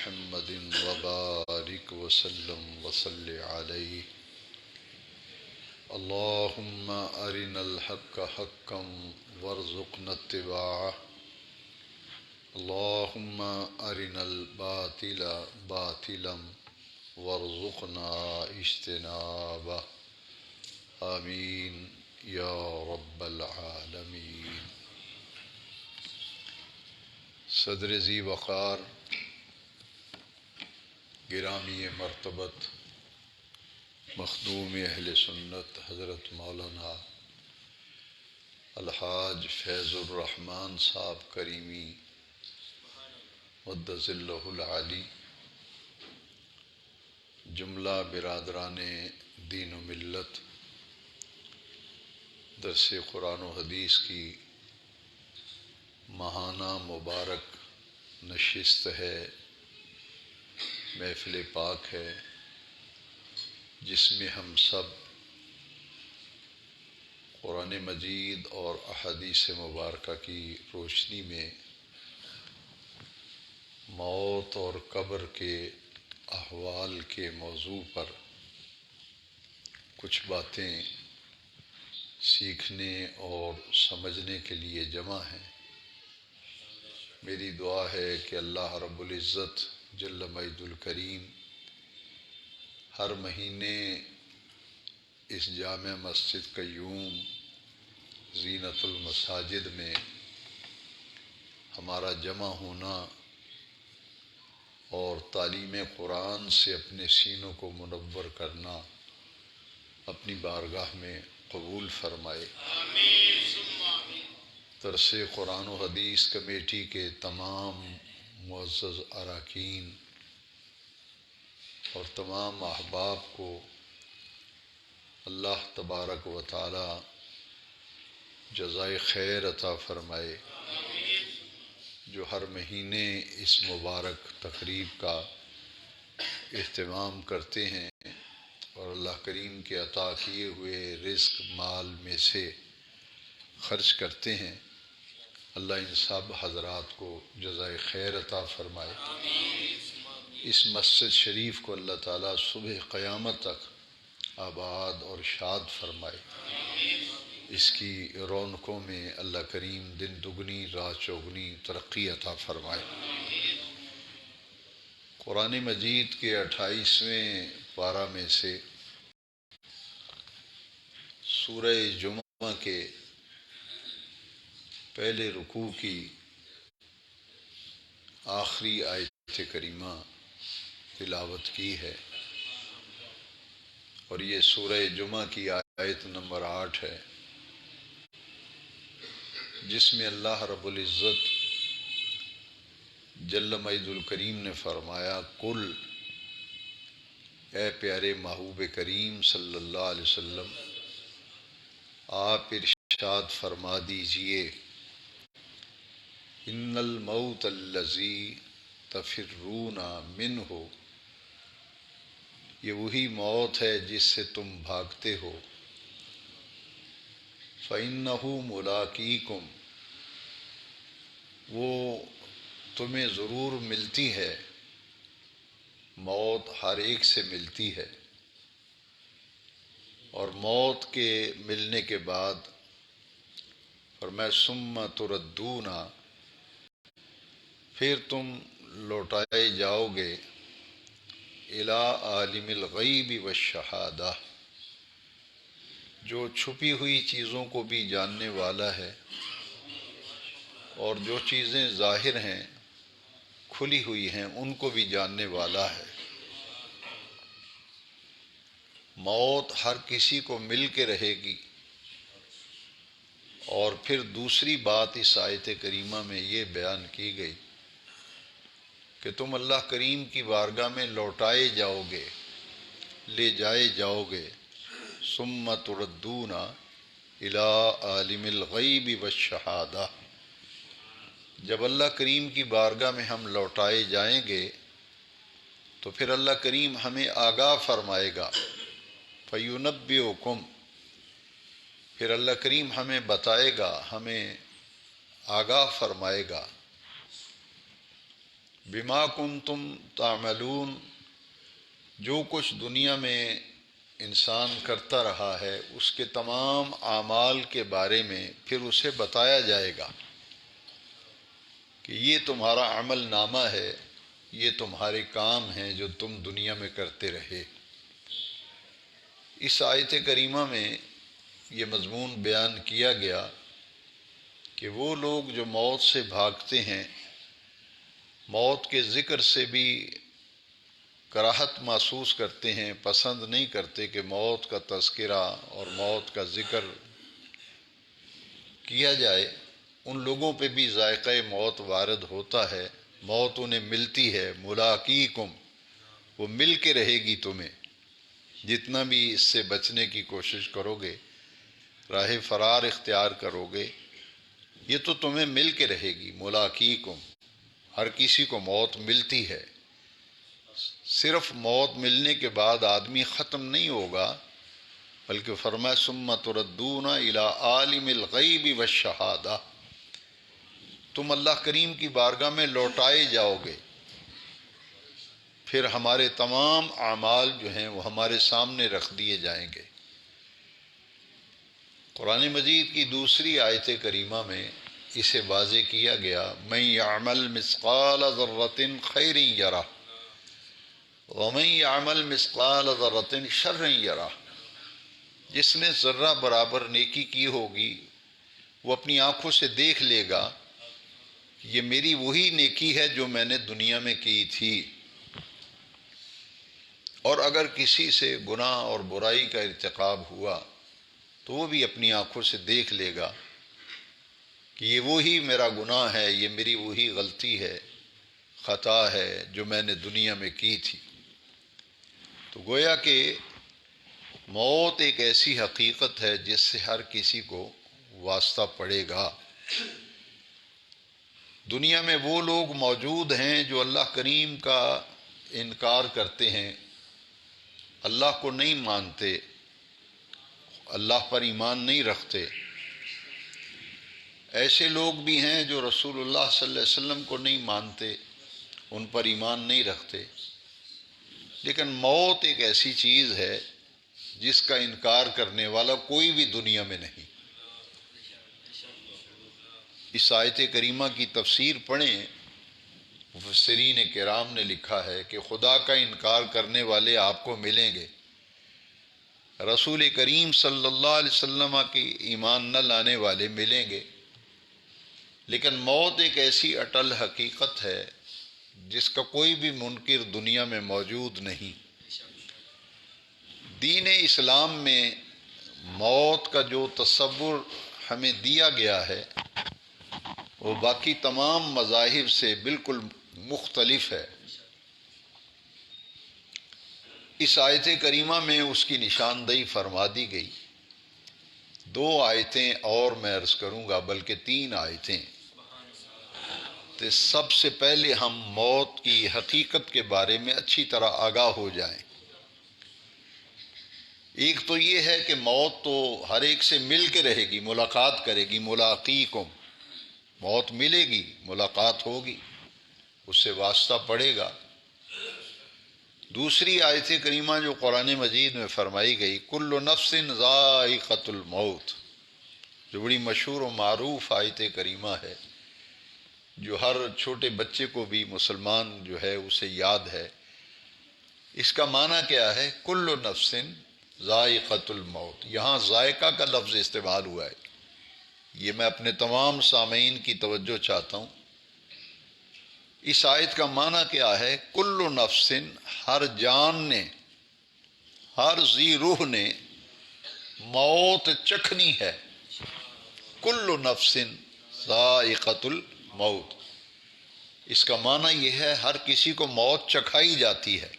محمد وبارك وسلم وصل عليه اللهم أرنا الحق حقا وارزقنا اتباعه اللهم أرنا الباطل باطلا وارزقنا اجتنابه آمین یا رب العالمین۔ صدر ذی وقار گرامی مرتبت مخدوم اہل سنت حضرت مولانا الحاج فیض الرحمن صاحب کریمی مدظ اللہ العالی، جملہ برادران دین و ملت، درس قرآن و حدیث کی ماہانہ مبارک نشست ہے، محفل پاک ہے، جس میں ہم سب قرآن مجید اور احادیث مبارکہ کی روشنی میں موت اور قبر کے احوال کے موضوع پر کچھ باتیں سیکھنے اور سمجھنے کے لیے جمع ہیں۔ میری دعا ہے کہ اللہ رب العزت جل مجد الکریم ہر مہینے اس جامع مسجد قیوم زینت المساجد میں ہمارا جمع ہونا اور تعلیم قرآن سے اپنے سینوں کو منور کرنا اپنی بارگاہ میں قبول فرمائے۔ درس قرآن و حدیث کمیٹی کے تمام معزز اراکین اور تمام احباب کو اللہ تبارک و تعالی جزائے خیر عطا فرمائے، جو ہر مہینے اس مبارک تقریب کا اہتمام کرتے ہیں اور اللہ کریم کے عطا کیے ہوئے رزق مال میں سے خرچ کرتے ہیں۔ اللہ ان سب حضرات کو جزائے خیر عطا فرمائے۔ اس مسجد شریف کو اللہ تعالیٰ صبح قیامت تک آباد اور شاد فرمائے۔ اس کی رونقوں میں اللہ کریم دن دگنی رات چوگنی ترقی عطا فرمائے۔ قرآن مجید کے 28ویں پارہ میں سے سورہ جمعہ کے پہلے رکوع کی آخری آیت کریمہ تلاوت کی ہے، اور یہ سورہ جمعہ کی آیت نمبر 8 ہے، جس میں اللہ رب العزت جل مجد الکریم نے فرمایا، قل، اے پیارے محبوب کریم صلی اللہ علیہ وسلم، آپ ارشاد فرما دیجئے، ان الموت الذی تفرون منہ، یہ وہی موت ہے جس سے تم بھاگتے ہو، فَإِنَّهُ مُلَاقِيكُمْ، وہ تمہیں ضرور ملتی ہے، موت ہر ایک سے ملتی ہے، اور موت کے ملنے کے بعد فرمایا ثُمَّ تُرَدُّونَ، پھر تم لوٹائے جاؤ گے، اِلَىٰ عَالِمِ الْغَیْبِ وَالشَّہَادَةِ، جو چھپی ہوئی چیزوں کو بھی جاننے والا ہے اور جو چیزیں ظاہر ہیں کھلی ہوئی ہیں ان کو بھی جاننے والا ہے۔ موت ہر کسی کو مل کے رہے گی۔ اور پھر دوسری بات اس آیت کریمہ میں یہ بیان کی گئی کہ تم اللہ کریم کی بارگاہ میں لوٹائے جاؤ گے، لے جائے جاؤ گے، ثم تردون الی عالم الغیب والشہادہ، جب اللہ کریم کی بارگاہ میں ہم لوٹائے جائیں گے تو پھر اللہ کریم ہمیں آگاہ فرمائے گا، فَيُنَبِّئُكُمْ، پھر اللہ کریم ہمیں بتائے گا، ہمیں آگاہ فرمائے گا، بما کنتم تعملون، جو کچھ دنیا میں انسان کرتا رہا ہے اس کے تمام اعمال کے بارے میں پھر اسے بتایا جائے گا کہ یہ تمہارا عمل نامہ ہے، یہ تمہارے کام ہیں جو تم دنیا میں کرتے رہے۔ اس آیت کریمہ میں یہ مضمون بیان کیا گیا کہ وہ لوگ جو موت سے بھاگتے ہیں، موت کے ذکر سے بھی کراہت محسوس کرتے ہیں، پسند نہیں کرتے کہ موت کا تذکرہ اور موت کا ذکر کیا جائے، ان لوگوں پہ بھی ذائقہ موت وارد ہوتا ہے، موت انہیں ملتی ہے۔ ملاقیکم، وہ مل کے رہے گی تمہیں، جتنا بھی اس سے بچنے کی کوشش کرو گے، راہ فرار اختیار کرو گے، یہ تو تمہیں مل کے رہے گی۔ ملاقیکم، ہر کسی کو موت ملتی ہے۔ صرف موت ملنے کے بعد آدمی ختم نہیں ہوگا، بلکہ فرمایا ثم تردون الی عالم الغیب والشہادہ، تم اللہ کریم کی بارگاہ میں لوٹائے جاؤ گے، پھر ہمارے تمام اعمال جو ہیں وہ ہمارے سامنے رکھ دیے جائیں گے۔ قرآن مجید کی دوسری آیت کریمہ میں اسے واضح کیا گیا، من یعمل مثقال ذرۃ خیر یرہ ومن یعمل مثقال ذرۃ شر یرہ، جس نے ذرہ برابر نیکی کی ہوگی وہ اپنی آنکھوں سے دیکھ لے گا، یہ میری وہی نیکی ہے جو میں نے دنیا میں کی تھی، اور اگر کسی سے گناہ اور برائی کا ارتکاب ہوا تو وہ بھی اپنی آنکھوں سے دیکھ لے گا کہ یہ وہی میرا گناہ ہے، یہ میری وہی غلطی ہے، خطا ہے جو میں نے دنیا میں کی تھی۔ تو گویا کہ موت ایک ایسی حقیقت ہے جس سے ہر کسی کو واسطہ پڑے گا۔ دنیا میں وہ لوگ موجود ہیں جو اللہ کریم کا انکار کرتے ہیں، اللہ کو نہیں مانتے، اللہ پر ایمان نہیں رکھتے۔ ایسے لوگ بھی ہیں جو رسول اللہ صلی اللہ علیہ وسلم کو نہیں مانتے، ان پر ایمان نہیں رکھتے۔ لیکن موت ایک ایسی چیز ہے جس کا انکار کرنے والا کوئی بھی دنیا میں نہیں۔ اس آیت کریمہ کی تفسیر پڑھیں، مفسرین کرام نے لکھا ہے کہ خدا کا انکار کرنے والے آپ کو ملیں گے، رسول کریم صلی اللہ علیہ وسلم کی ایمان نہ لانے والے ملیں گے، لیکن موت ایک ایسی اٹل حقیقت ہے جس کا کوئی بھی منکر دنیا میں موجود نہیں۔ دین اسلام میں موت کا جو تصور ہمیں دیا گیا ہے وہ باقی تمام مذاہب سے بالکل مختلف ہے۔ اس آیت کریمہ میں اس کی نشاندہی فرما دی گئی۔ دو آیتیں اور میں عرض کروں گا، بلکہ تین آیتیں۔ تو سب سے پہلے ہم موت کی حقیقت کے بارے میں اچھی طرح آگاہ ہو جائیں۔ ایک تو یہ ہے کہ موت تو ہر ایک سے مل کے رہے گی، ملاقات کرے گی، ملاقیکم، موت ملے گی، ملاقات ہوگی، اس سے واسطہ پڑے گا۔ دوسری آیت کریمہ جو قرآن مجید میں فرمائی گئی، کل نفس ذائقۃ الموت، جو بڑی مشہور و معروف آیت کریمہ ہے، جو ہر چھوٹے بچے کو بھی مسلمان جو ہے اسے یاد ہے۔ اس کا معنی کیا ہے؟ کل نفس ذائقۃ الموت، یہاں ذائقہ کا لفظ استعمال ہوا ہے، یہ میں اپنے تمام سامعین کی توجہ چاہتا ہوں۔ اس آیت کا معنی کیا ہے؟ کل نفس، ہر جان نے، ہر ذی روح نے موت چکھنی ہے۔ کل نفس ذائقۃ الموت، اس کا معنی یہ ہے ہر کسی کو موت چکھائی جاتی ہے۔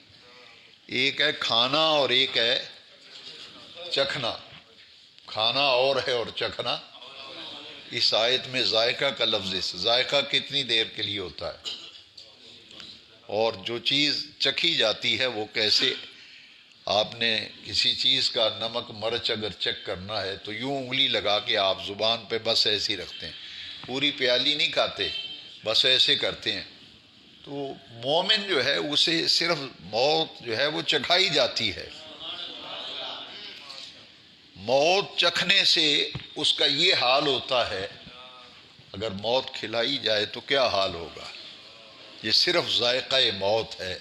ایک ہے کھانا اور ایک ہے چکھنا، کھانا اور ہے اور چکھنا۔ اس آیت میں ذائقہ کا لفظ، ذائقہ کتنی دیر کے لیے ہوتا ہے، اور جو چیز چکھی جاتی ہے وہ کیسے؟ آپ نے کسی چیز کا نمک مرچ اگر چیک کرنا ہے تو یوں انگلی لگا کے آپ زبان پہ بس ایسے ہی رکھتے ہیں، پوری پیالی نہیں کھاتے، بس ایسے کرتے ہیں، تو مومن جو ہے اسے صرف موت جو ہے وہ چکھائی جاتی ہے. موت چکھنے سے اس کا یہ حال ہوتا ہے، اگر موت کھلائی جائے تو کیا حال ہوگا. یہ صرف ذائقہ موت ہے.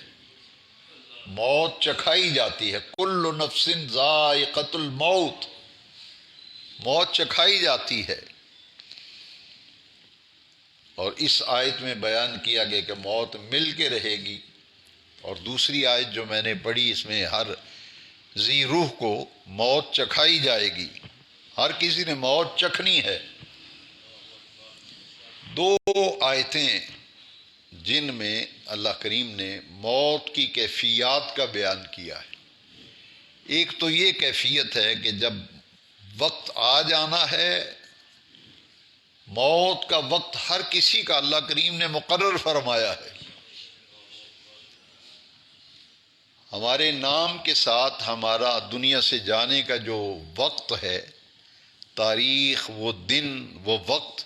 موت چکھائی جاتی ہے. کل نفس ذائقۃ الموت، موت چکھائی جاتی ہے. اور اس آیت میں بیان کیا گیا کہ موت مل کے رہے گی. اور دوسری آیت جو میں نے پڑھی اس میں ہر ذی روح کو موت چکھائی جائے گی. ہر کسی نے موت چکھنی ہے. دو آیتیں جن میں اللہ کریم نے موت کی کیفیات کا بیان کیا ہے. ایک تو یہ کیفیت ہے کہ جب وقت آ جانا ہے، موت کا وقت ہر کسی کا اللہ کریم نے مقرر فرمایا ہے. ہمارے نام کے ساتھ ہمارا دنیا سے جانے کا جو وقت ہے، تاریخ، وہ دن، وہ وقت،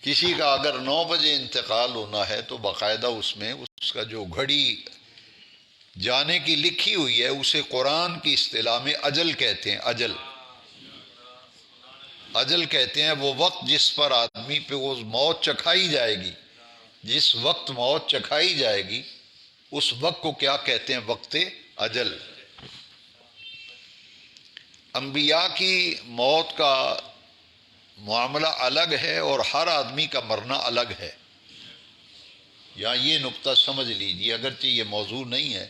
کسی کا اگر 9 بجے انتقال ہونا ہے تو باقاعدہ اس میں اس کا جو گھڑی جانے کی لکھی ہوئی ہے اسے قرآن کی اصطلاح میں اجل کہتے ہیں. اجل کہتے ہیں وہ وقت جس پر آدمی پہ وہ موت چکھائی جائے گی. جس وقت موت چکھائی جائے گی اس وقت کو کیا کہتے ہیں؟ وقت اجل. انبیاء کی موت کا معاملہ الگ ہے اور ہر آدمی کا مرنا الگ ہے. یا یہ نقطہ سمجھ لیجیے، اگرچہ یہ موضوع نہیں ہے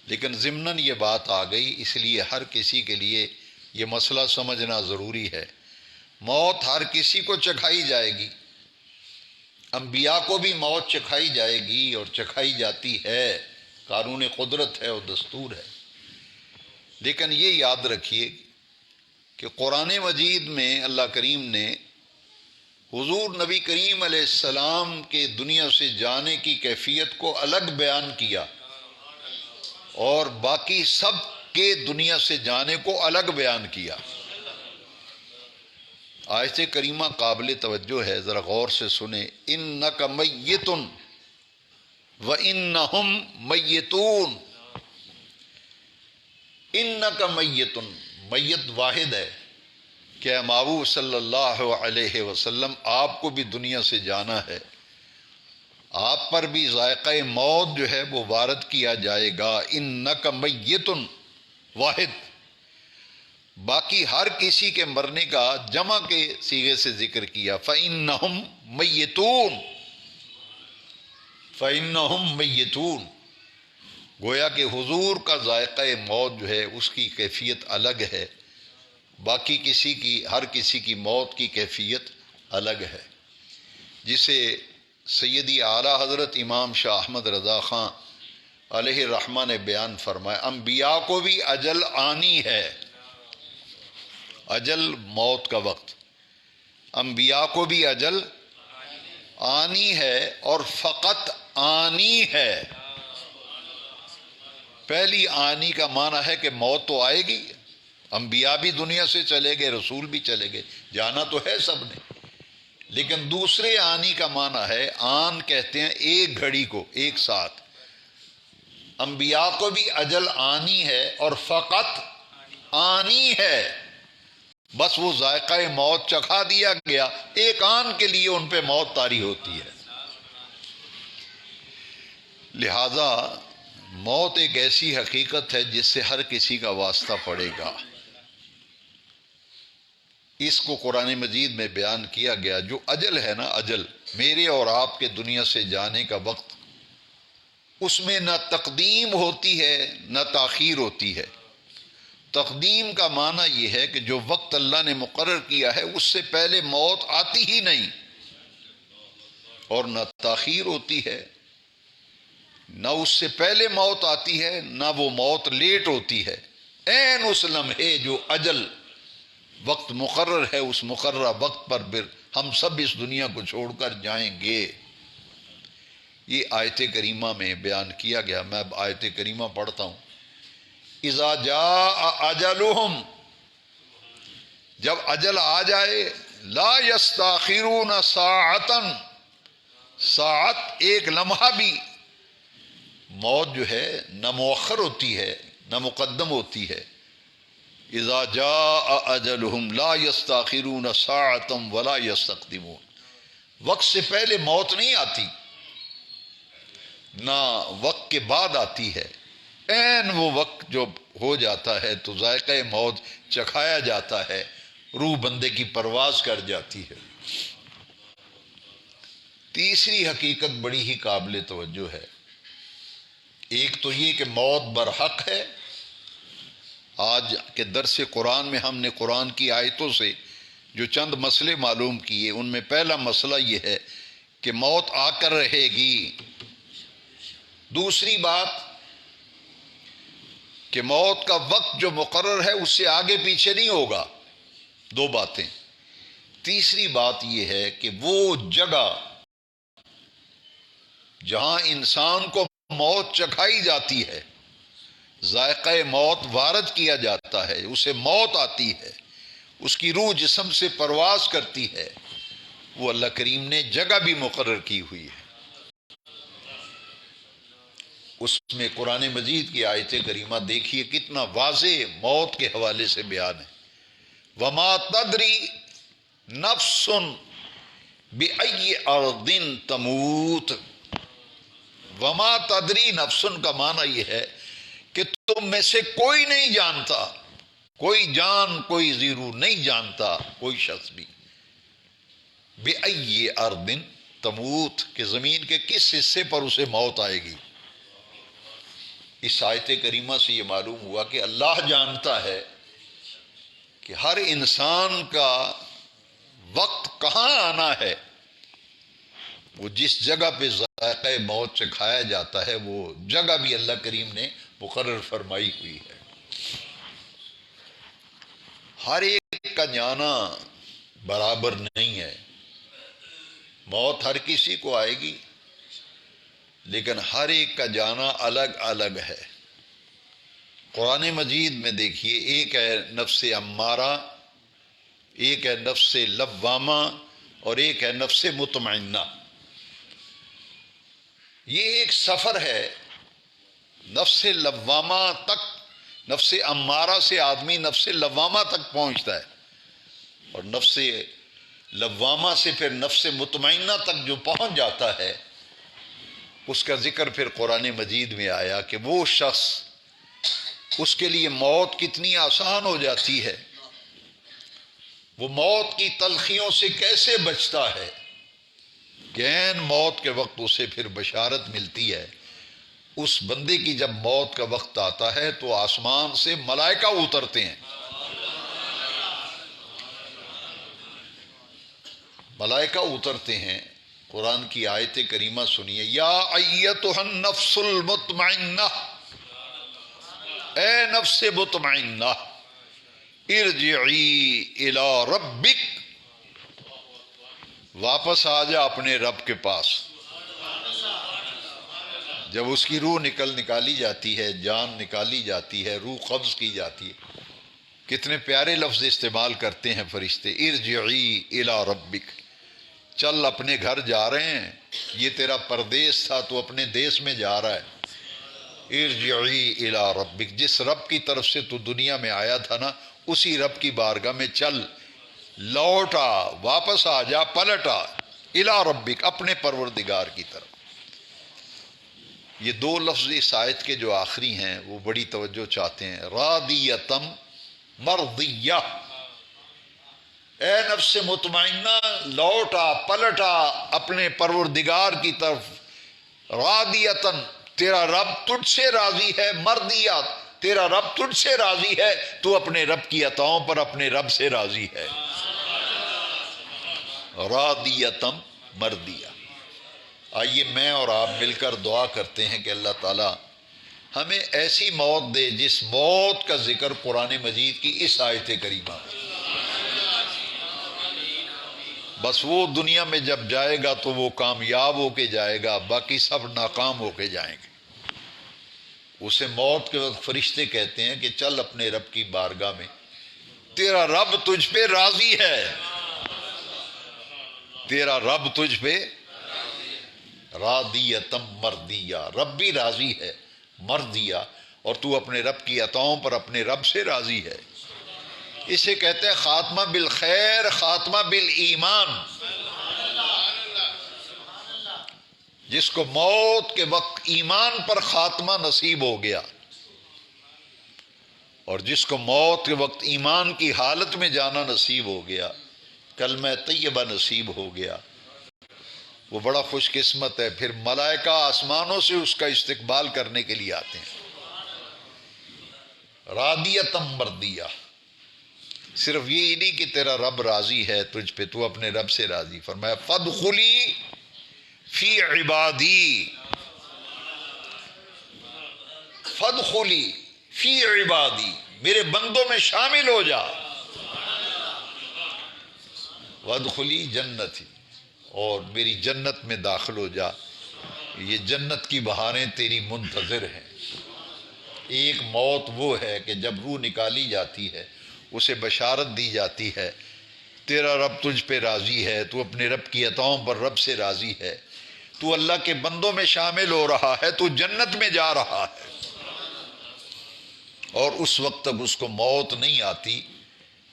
لیکن ضمناً یہ بات آ گئی، اس لیے ہر کسی کے لیے یہ مسئلہ سمجھنا ضروری ہے. موت ہر کسی کو چکھائی جائے گی. انبیاء کو بھی موت چکھائی جائے گی اور چکھائی جاتی ہے. قانون قدرت ہے اور دستور ہے. لیکن یہ یاد رکھیے کہ قرآن مجید میں اللہ کریم نے حضور نبی کریم علیہ السلام کے دنیا سے جانے کی کیفیت کو الگ بیان کیا اور باقی سب کے دنیا سے جانے کو الگ بیان کیا. آیت کریمہ قابل توجہ ہے، ذرا غور سے سنیں. انک میت وانہم میتون. انک میت، میت واحد ہے کہ محبوب صلی اللہ علیہ وسلم آپ کو بھی دنیا سے جانا ہے. آپ پر بھی ذائقہ موت جو ہے وہ وارد کیا جائے گا. انک میت واحد. باقی ہر کسی کے مرنے کا جمع کے صیغے سے ذکر کیا. فَإِنَّهُمْ مَيِّتُونَ. فَإِنَّهُمْ مَيِّتُونَ. گویا کہ حضور کا ذائقہ موت جو ہے اس کی کیفیت الگ ہے، باقی ہر کسی کی موت کی کیفیت الگ ہے. جسے سیدی اعلیٰ حضرت امام شاہ احمد رضا خان علیہ الرحمہ نے بیان فرمایا، انبیاء کو بھی اجل آنی ہے. اجل موت کا وقت، انبیاء کو بھی اجل آنی ہے اور فقط آنی ہے. پہلی آنی کا معنی ہے کہ موت تو آئے گی، انبیاء بھی دنیا سے چلے گئے، رسول بھی چلے گئے، جانا تو ہے سب نے. لیکن دوسرے آنی کا معنی ہے، آن کہتے ہیں ایک گھڑی کو، ایک ساتھ. انبیاء کو بھی اجل آنی ہے اور فقط آنی ہے. بس وہ ذائقہ موت چکھا دیا گیا، ایک آن کے لیے ان پہ موت طاری ہوتی ہے. لہذا موت ایک ایسی حقیقت ہے جس سے ہر کسی کا واسطہ پڑے گا. اس کو قرآن مجید میں بیان کیا گیا. جو اجل ہے نا، اجل میرے اور آپ کے دنیا سے جانے کا وقت، اس میں نہ تقدیم ہوتی ہے نہ تاخیر ہوتی ہے. تقدیم کا معنی یہ ہے کہ جو وقت اللہ نے مقرر کیا ہے اس سے پہلے موت آتی ہی نہیں، اور نہ تاخیر ہوتی ہے، نہ اس سے پہلے موت آتی ہے نہ وہ موت لیٹ ہوتی ہے. عین اس لمحے جو اجل وقت مقرر ہے، اس مقررہ وقت پر پھر ہم سب اس دنیا کو چھوڑ کر جائیں گے. یہ آیت کریمہ میں بیان کیا گیا. میں اب آیت کریمہ پڑھتا ہوں. اذا جاء اجلہم، جب اجل آ جائے، لا یستاخرون ساعتا، ساعت ایک لمحہ بھی موت جو ہے نہ مؤخر ہوتی ہے نہ مقدم ہوتی ہے. اذا جاء اجلهم لا يستاخرون ساعة ولا يستقدمون. وقت سے پہلے موت نہیں آتی نہ وقت کے بعد آتی ہے. عین وہ وقت جو ہو جاتا ہے تو ذائقہ موت چکھایا جاتا ہے، روح بندے کی پرواز کر جاتی ہے. تیسری حقیقت بڑی ہی قابل توجہ ہے. ایک تو یہ کہ موت برحق ہے. آج کے درس قرآن میں ہم نے قرآن کی آیتوں سے جو چند مسئلے معلوم کیے، ان میں پہلا مسئلہ یہ ہے کہ موت آ کر رہے گی. دوسری بات کہ موت کا وقت جو مقرر ہے اس سے آگے پیچھے نہیں ہوگا. دو باتیں. تیسری بات یہ ہے کہ وہ جگہ جہاں انسان کو موت چکھائی جاتی ہے، ذائقہ موت وارد کیا جاتا ہے، اسے موت آتی ہے، اس کی روح جسم سے پرواز کرتی ہے، وہ اللہ کریم نے جگہ بھی مقرر کی ہوئی ہے. اس میں قرآن مجید کی آیت کریمہ دیکھیے کتنا واضح موت کے حوالے سے بیان ہے. وما تدری نفس بأی ارض تموت. وما تدری نفس کا معنی یہ ہے کہ تم میں سے کوئی نہیں جانتا، کوئی جان کوئی زیرو نہیں جانتا، کوئی شخص بھی، بأی ارض تموت، کہ زمین کے کس حصے پر اسے موت آئے گی. اس آیت کریمہ سے یہ معلوم ہوا کہ اللہ جانتا ہے کہ ہر انسان کا وقت کہاں آنا ہے. وہ جس جگہ پہ ذائقہ موت چکھایا جاتا ہے وہ جگہ بھی اللہ کریم نے مقرر فرمائی ہوئی ہے. ہر ایک کا جانا برابر نہیں ہے. موت ہر کسی کو آئے گی لیکن ہر ایک کا جانا الگ الگ ہے. قرآن مجید میں دیکھیے، ایک ہے نفس امارہ، ایک ہے نفس لوامہ، اور ایک ہے نفس مطمئنہ. یہ ایک سفر ہے. نفس لوامہ تک، نفس امارہ سے آدمی نفس لوامہ تک پہنچتا ہے، اور نفس لوامہ سے پھر نفس مطمئنہ تک جو پہنچ جاتا ہے، اس کا ذکر پھر قرآن مجید میں آیا کہ وہ شخص، اس کے لیے موت کتنی آسان ہو جاتی ہے، وہ موت کی تلخیوں سے کیسے بچتا ہے کہ عین موت کے وقت اسے پھر بشارت ملتی ہے. اس بندے کی جب موت کا وقت آتا ہے تو آسمان سے ملائکہ اترتے ہیں. ملائکہ اترتے ہیں. قرآن کی آیت کریمہ سنیے، یا ایتھا النفس المطمئنہ، اے نفس مطمئنہ، ارجعی الی ربک، واپس آ جا اپنے رب کے پاس. جب اس کی روح نکالی جاتی ہے، جان نکالی جاتی ہے، روح قبض کی جاتی ہے، کتنے پیارے لفظ استعمال کرتے ہیں فرشتے، ارجعی الی ربک، چل اپنے گھر جا رہے ہیں. یہ تیرا پردیس تھا، تو اپنے دیس میں جا رہا ہے. ارجعی الی ربک، جس رب کی طرف سے تو دنیا میں آیا تھا نا، اسی رب کی بارگاہ میں چل، لوٹا، واپس آ جا، پلٹا، الی ربک، اپنے پروردگار کی طرف. یہ دو لفظ اس آیت کے جو آخری ہیں وہ بڑی توجہ چاہتے ہیں. راضیتم مرضیہ، اے نفس مطمئنہ، لوٹا پلٹا اپنے پروردگار کی طرف. راضیتن، تیرا رب تجھ سے راضی ہے. مرضیہ، تیرا رب تجھ سے راضی ہے، تو اپنے رب کی عطاؤں پر اپنے رب سے راضی ہے. راضیتم مرضیہ. آئیے میں اور آپ مل کر دعا کرتے ہیں کہ اللہ تعالی ہمیں ایسی موت دے جس موت کا ذکر قرآن مجید کی اس آیت کریمہ میں. بس وہ دنیا میں جب جائے گا تو وہ کامیاب ہو کے جائے گا، باقی سب ناکام ہو کے جائیں گے. اسے موت کے وقت فرشتے کہتے ہیں کہ چل اپنے رب کی بارگاہ میں، تیرا رب تجھ پہ راضی ہے، تیرا رب تجھ پہ. راضیتم مردیہ، رب بھی راضی ہے، مردیہ، اور تو اپنے رب کی عطاؤں پر اپنے رب سے راضی ہے۔ اسے کہتے ہیں خاتمہ بالخیر، خاتمہ بالایمان۔ جس کو موت کے وقت ایمان پر خاتمہ نصیب ہو گیا، اور جس کو موت کے وقت ایمان کی حالت میں جانا نصیب ہو گیا، کلمہ طیبہ نصیب ہو گیا، وہ بڑا خوش قسمت ہے۔ پھر ملائکہ آسمانوں سے اس کا استقبال کرنے کے لیے آتے ہیں۔ راضیتم مردیہ، صرف یہ نہیں کہ تیرا رب راضی ہے تجھ پہ، تو اپنے رب سے راضی۔ فرمایا فادخلی فی عبادی، فادخلی فی عبادی، میرے بندوں میں شامل ہو جا، وادخلی جنتی، اور میری جنت میں داخل ہو جا۔ یہ جنت کی بہاریں تیری منتظر ہیں۔ ایک موت وہ ہے کہ جب روح نکالی جاتی ہے اسے بشارت دی جاتی ہے تیرا رب تجھ پہ راضی ہے، تو اپنے رب کی عطاؤں پر رب سے راضی ہے، تو اللہ کے بندوں میں شامل ہو رہا ہے، تو جنت میں جا رہا ہے۔ اور اس وقت تک اس کو موت نہیں آتی،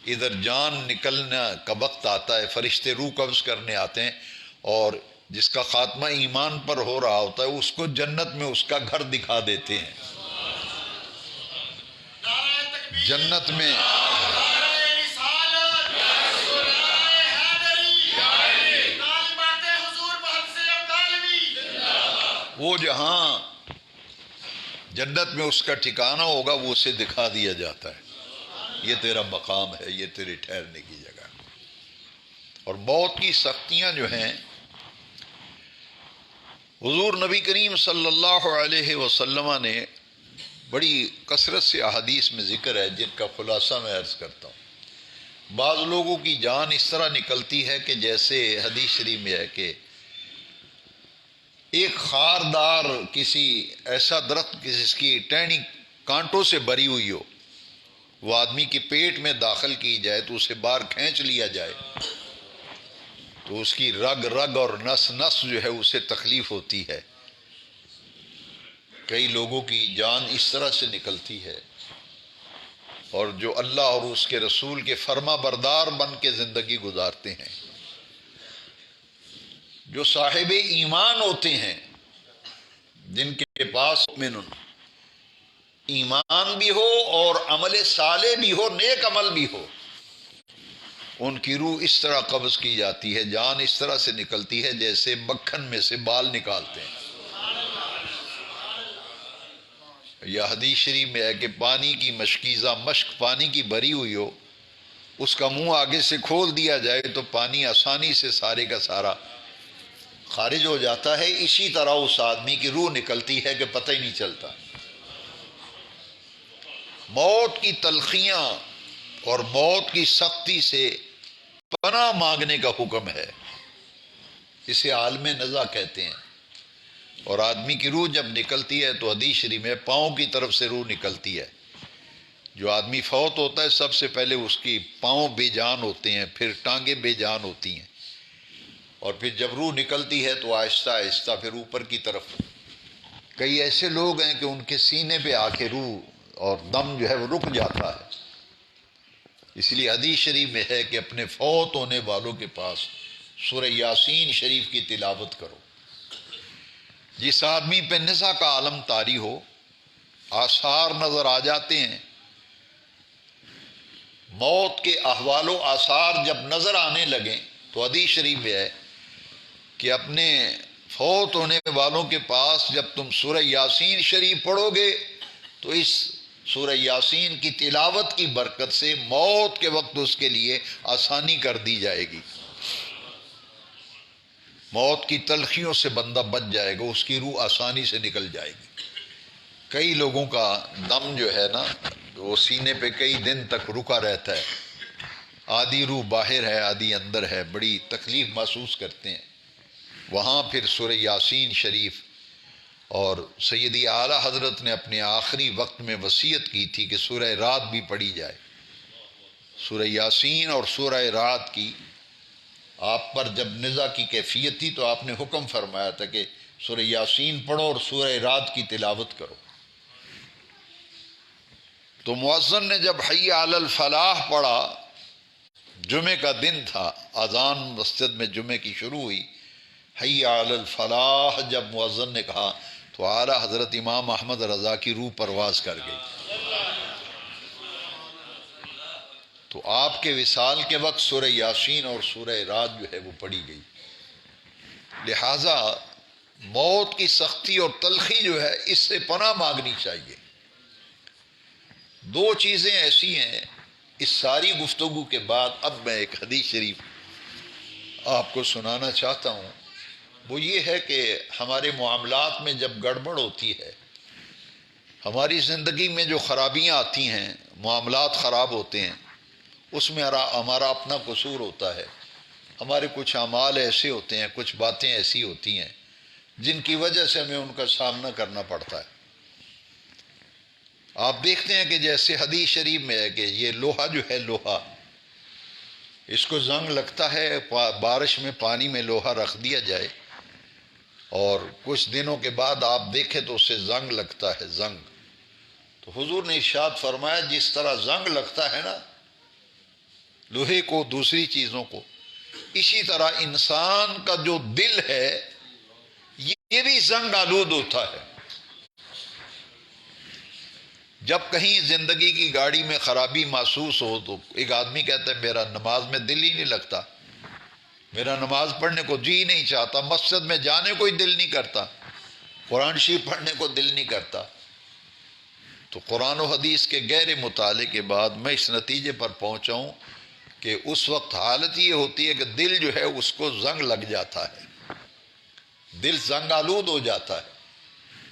ادھر جان نکلنے کا وقت آتا ہے، فرشتے روح قبض کرنے آتے ہیں، اور جس کا خاتمہ ایمان پر ہو رہا ہوتا ہے اس کو جنت میں اس کا گھر دکھا دیتے ہیں۔ جنت میں وہ جہاں جنت میں اس کا ٹھکانہ ہوگا وہ اسے دکھا دیا جاتا ہے، یہ تیرا مقام ہے، یہ تیرے ٹھہرنے کی جگہ ہے۔ اور موت کی سختیاں جو ہیں، حضور نبی کریم صلی اللہ علیہ وسلم نے بڑی کثرت سے احادیث میں ذکر ہے، جن کا خلاصہ میں عرض کرتا ہوں۔ بعض لوگوں کی جان اس طرح نکلتی ہے کہ جیسے حدیث شریف میں ہے کہ ایک خاردار کسی ایسا درخت جس کی ٹہنی کانٹوں سے بھری ہوئی ہو، وہ آدمی کے پیٹ میں داخل کی جائے تو اسے باہر کھینچ لیا جائے تو اس کی رگ رگ اور نس نس جو ہے اسے تکلیف ہوتی ہے۔ کئی لوگوں کی جان اس طرح سے نکلتی ہے، اور جو اللہ اور اس کے رسول کے فرما بردار بن کے زندگی گزارتے ہیں، جو صاحب ایمان ہوتے ہیں، جن کے پاس مومن ایمان بھی ہو اور عمل صالح بھی ہو، نیک عمل بھی ہو، ان کی روح اس طرح قبض کی جاتی ہے، جان اس طرح سے نکلتی ہے جیسے مکھن میں سے بال نکالتے ہیں۔ یا حدیث شریف میں ہے کہ پانی کی مشکیزہ، مشک پانی کی بھری ہوئی ہو، اس کا منہ آگے سے کھول دیا جائے تو پانی آسانی سے سارے کا سارا خارج ہو جاتا ہے۔ اسی طرح اس آدمی کی روح نکلتی ہے کہ پتہ ہی نہیں چلتا۔ موت کی تلخیاں اور موت کی سختی سے پناہ مانگنے کا حکم ہے، اسے عالم نزع کہتے ہیں۔ اور آدمی کی روح جب نکلتی ہے تو حدیث شریف میں پاؤں کی طرف سے روح نکلتی ہے۔ جو آدمی فوت ہوتا ہے سب سے پہلے اس کی پاؤں بے جان ہوتے ہیں، پھر ٹانگیں بے جان ہوتی ہیں، اور پھر جب روح نکلتی ہے تو آہستہ آہستہ پھر اوپر کی طرف۔ کئی ایسے لوگ ہیں کہ ان کے سینے پہ آ کے روح اور دم جو ہے وہ رک جاتا ہے۔ اس لیے حدیث شریف میں ہے کہ اپنے فوت ہونے والوں کے پاس سورہ یاسین شریف کی تلاوت کرو۔ جس آدمی پہ نزع کا عالم طاری ہو، آثار نظر آ جاتے ہیں، موت کے احوال و آثار جب نظر آنے لگیں تو حدیث شریف میں ہے کہ اپنے فوت ہونے والوں کے پاس جب تم سورہ یاسین شریف پڑھو گے تو اس سورہ یاسین کی تلاوت کی برکت سے موت کے وقت اس کے لیے آسانی کر دی جائے گی، موت کی تلخیوں سے بندہ بچ جائے گا، اس کی روح آسانی سے نکل جائے گی۔ کئی لوگوں کا دم جو ہے نا وہ سینے پہ کئی دن تک رکا رہتا ہے، آدھی روح باہر ہے آدھی اندر ہے، بڑی تکلیف محسوس کرتے ہیں۔ وہاں پھر سورہ یاسین شریف، اور سیدی اعلیٰ حضرت نے اپنے آخری وقت میں وصیت کی تھی کہ سورہ رعد بھی پڑھی جائے۔ سورہ یاسین اور سورہ رعد کی آپ پر جب نزع کی کیفیت تھی تو آپ نے حکم فرمایا تھا کہ سورہ یاسین پڑھو اور سورہ رعد کی تلاوت کرو۔ تو مؤذن نے جب حی علی الفلاح پڑھا، جمعے کا دن تھا، اذان مسجد میں جمعے کی شروع ہوئی، حی علی الفلاح جب مؤذن نے کہا تو اعلیٰ حضرت امام احمد رضا کی روح پرواز کر گئی۔ تو آپ کے وصال کے وقت سورہ یاسین اور سورہ رعد جو ہے وہ پڑھی گئی۔ لہٰذا موت کی سختی اور تلخی جو ہے اس سے پناہ مانگنی چاہیے۔ دو چیزیں ایسی ہیں اس ساری گفتگو کے بعد، اب میں ایک حدیث شریف آپ کو سنانا چاہتا ہوں۔ وہ یہ ہے کہ ہمارے معاملات میں جب گڑبڑ ہوتی ہے، ہماری زندگی میں جو خرابیاں آتی ہیں، معاملات خراب ہوتے ہیں، اس میں ہمارا اپنا قصور ہوتا ہے۔ ہمارے کچھ اعمال ایسے ہوتے ہیں، کچھ باتیں ایسی ہوتی ہیں جن کی وجہ سے ہمیں ان کا سامنا کرنا پڑتا ہے۔ آپ دیکھتے ہیں کہ جیسے حدیث شریف میں ہے کہ یہ لوہا جو ہے، لوہا اس کو زنگ لگتا ہے، بارش میں پانی میں لوہا رکھ دیا جائے اور کچھ دنوں کے بعد آپ دیکھیں تو اسے زنگ لگتا ہے، زنگ۔ تو حضور نے ارشاد فرمایا جس طرح زنگ لگتا ہے نا لوہے کو، دوسری چیزوں کو، اسی طرح انسان کا جو دل ہے یہ بھی زنگ آلود ہوتا ہے۔ جب کہیں زندگی کی گاڑی میں خرابی محسوس ہو تو ایک آدمی کہتا ہے میرا نماز میں دل ہی نہیں لگتا، میرا نماز پڑھنے کو جی نہیں چاہتا، مسجد میں جانے کو ہی دل نہیں کرتا، قرآن شریف پڑھنے کو دل نہیں کرتا۔ تو قرآن و حدیث کے گہرے مطالعے کے بعد میں اس نتیجے پر پہنچا ہوں کہ اس وقت حالت یہ ہوتی ہے کہ دل جو ہے اس کو زنگ لگ جاتا ہے، دل زنگ آلود ہو جاتا ہے،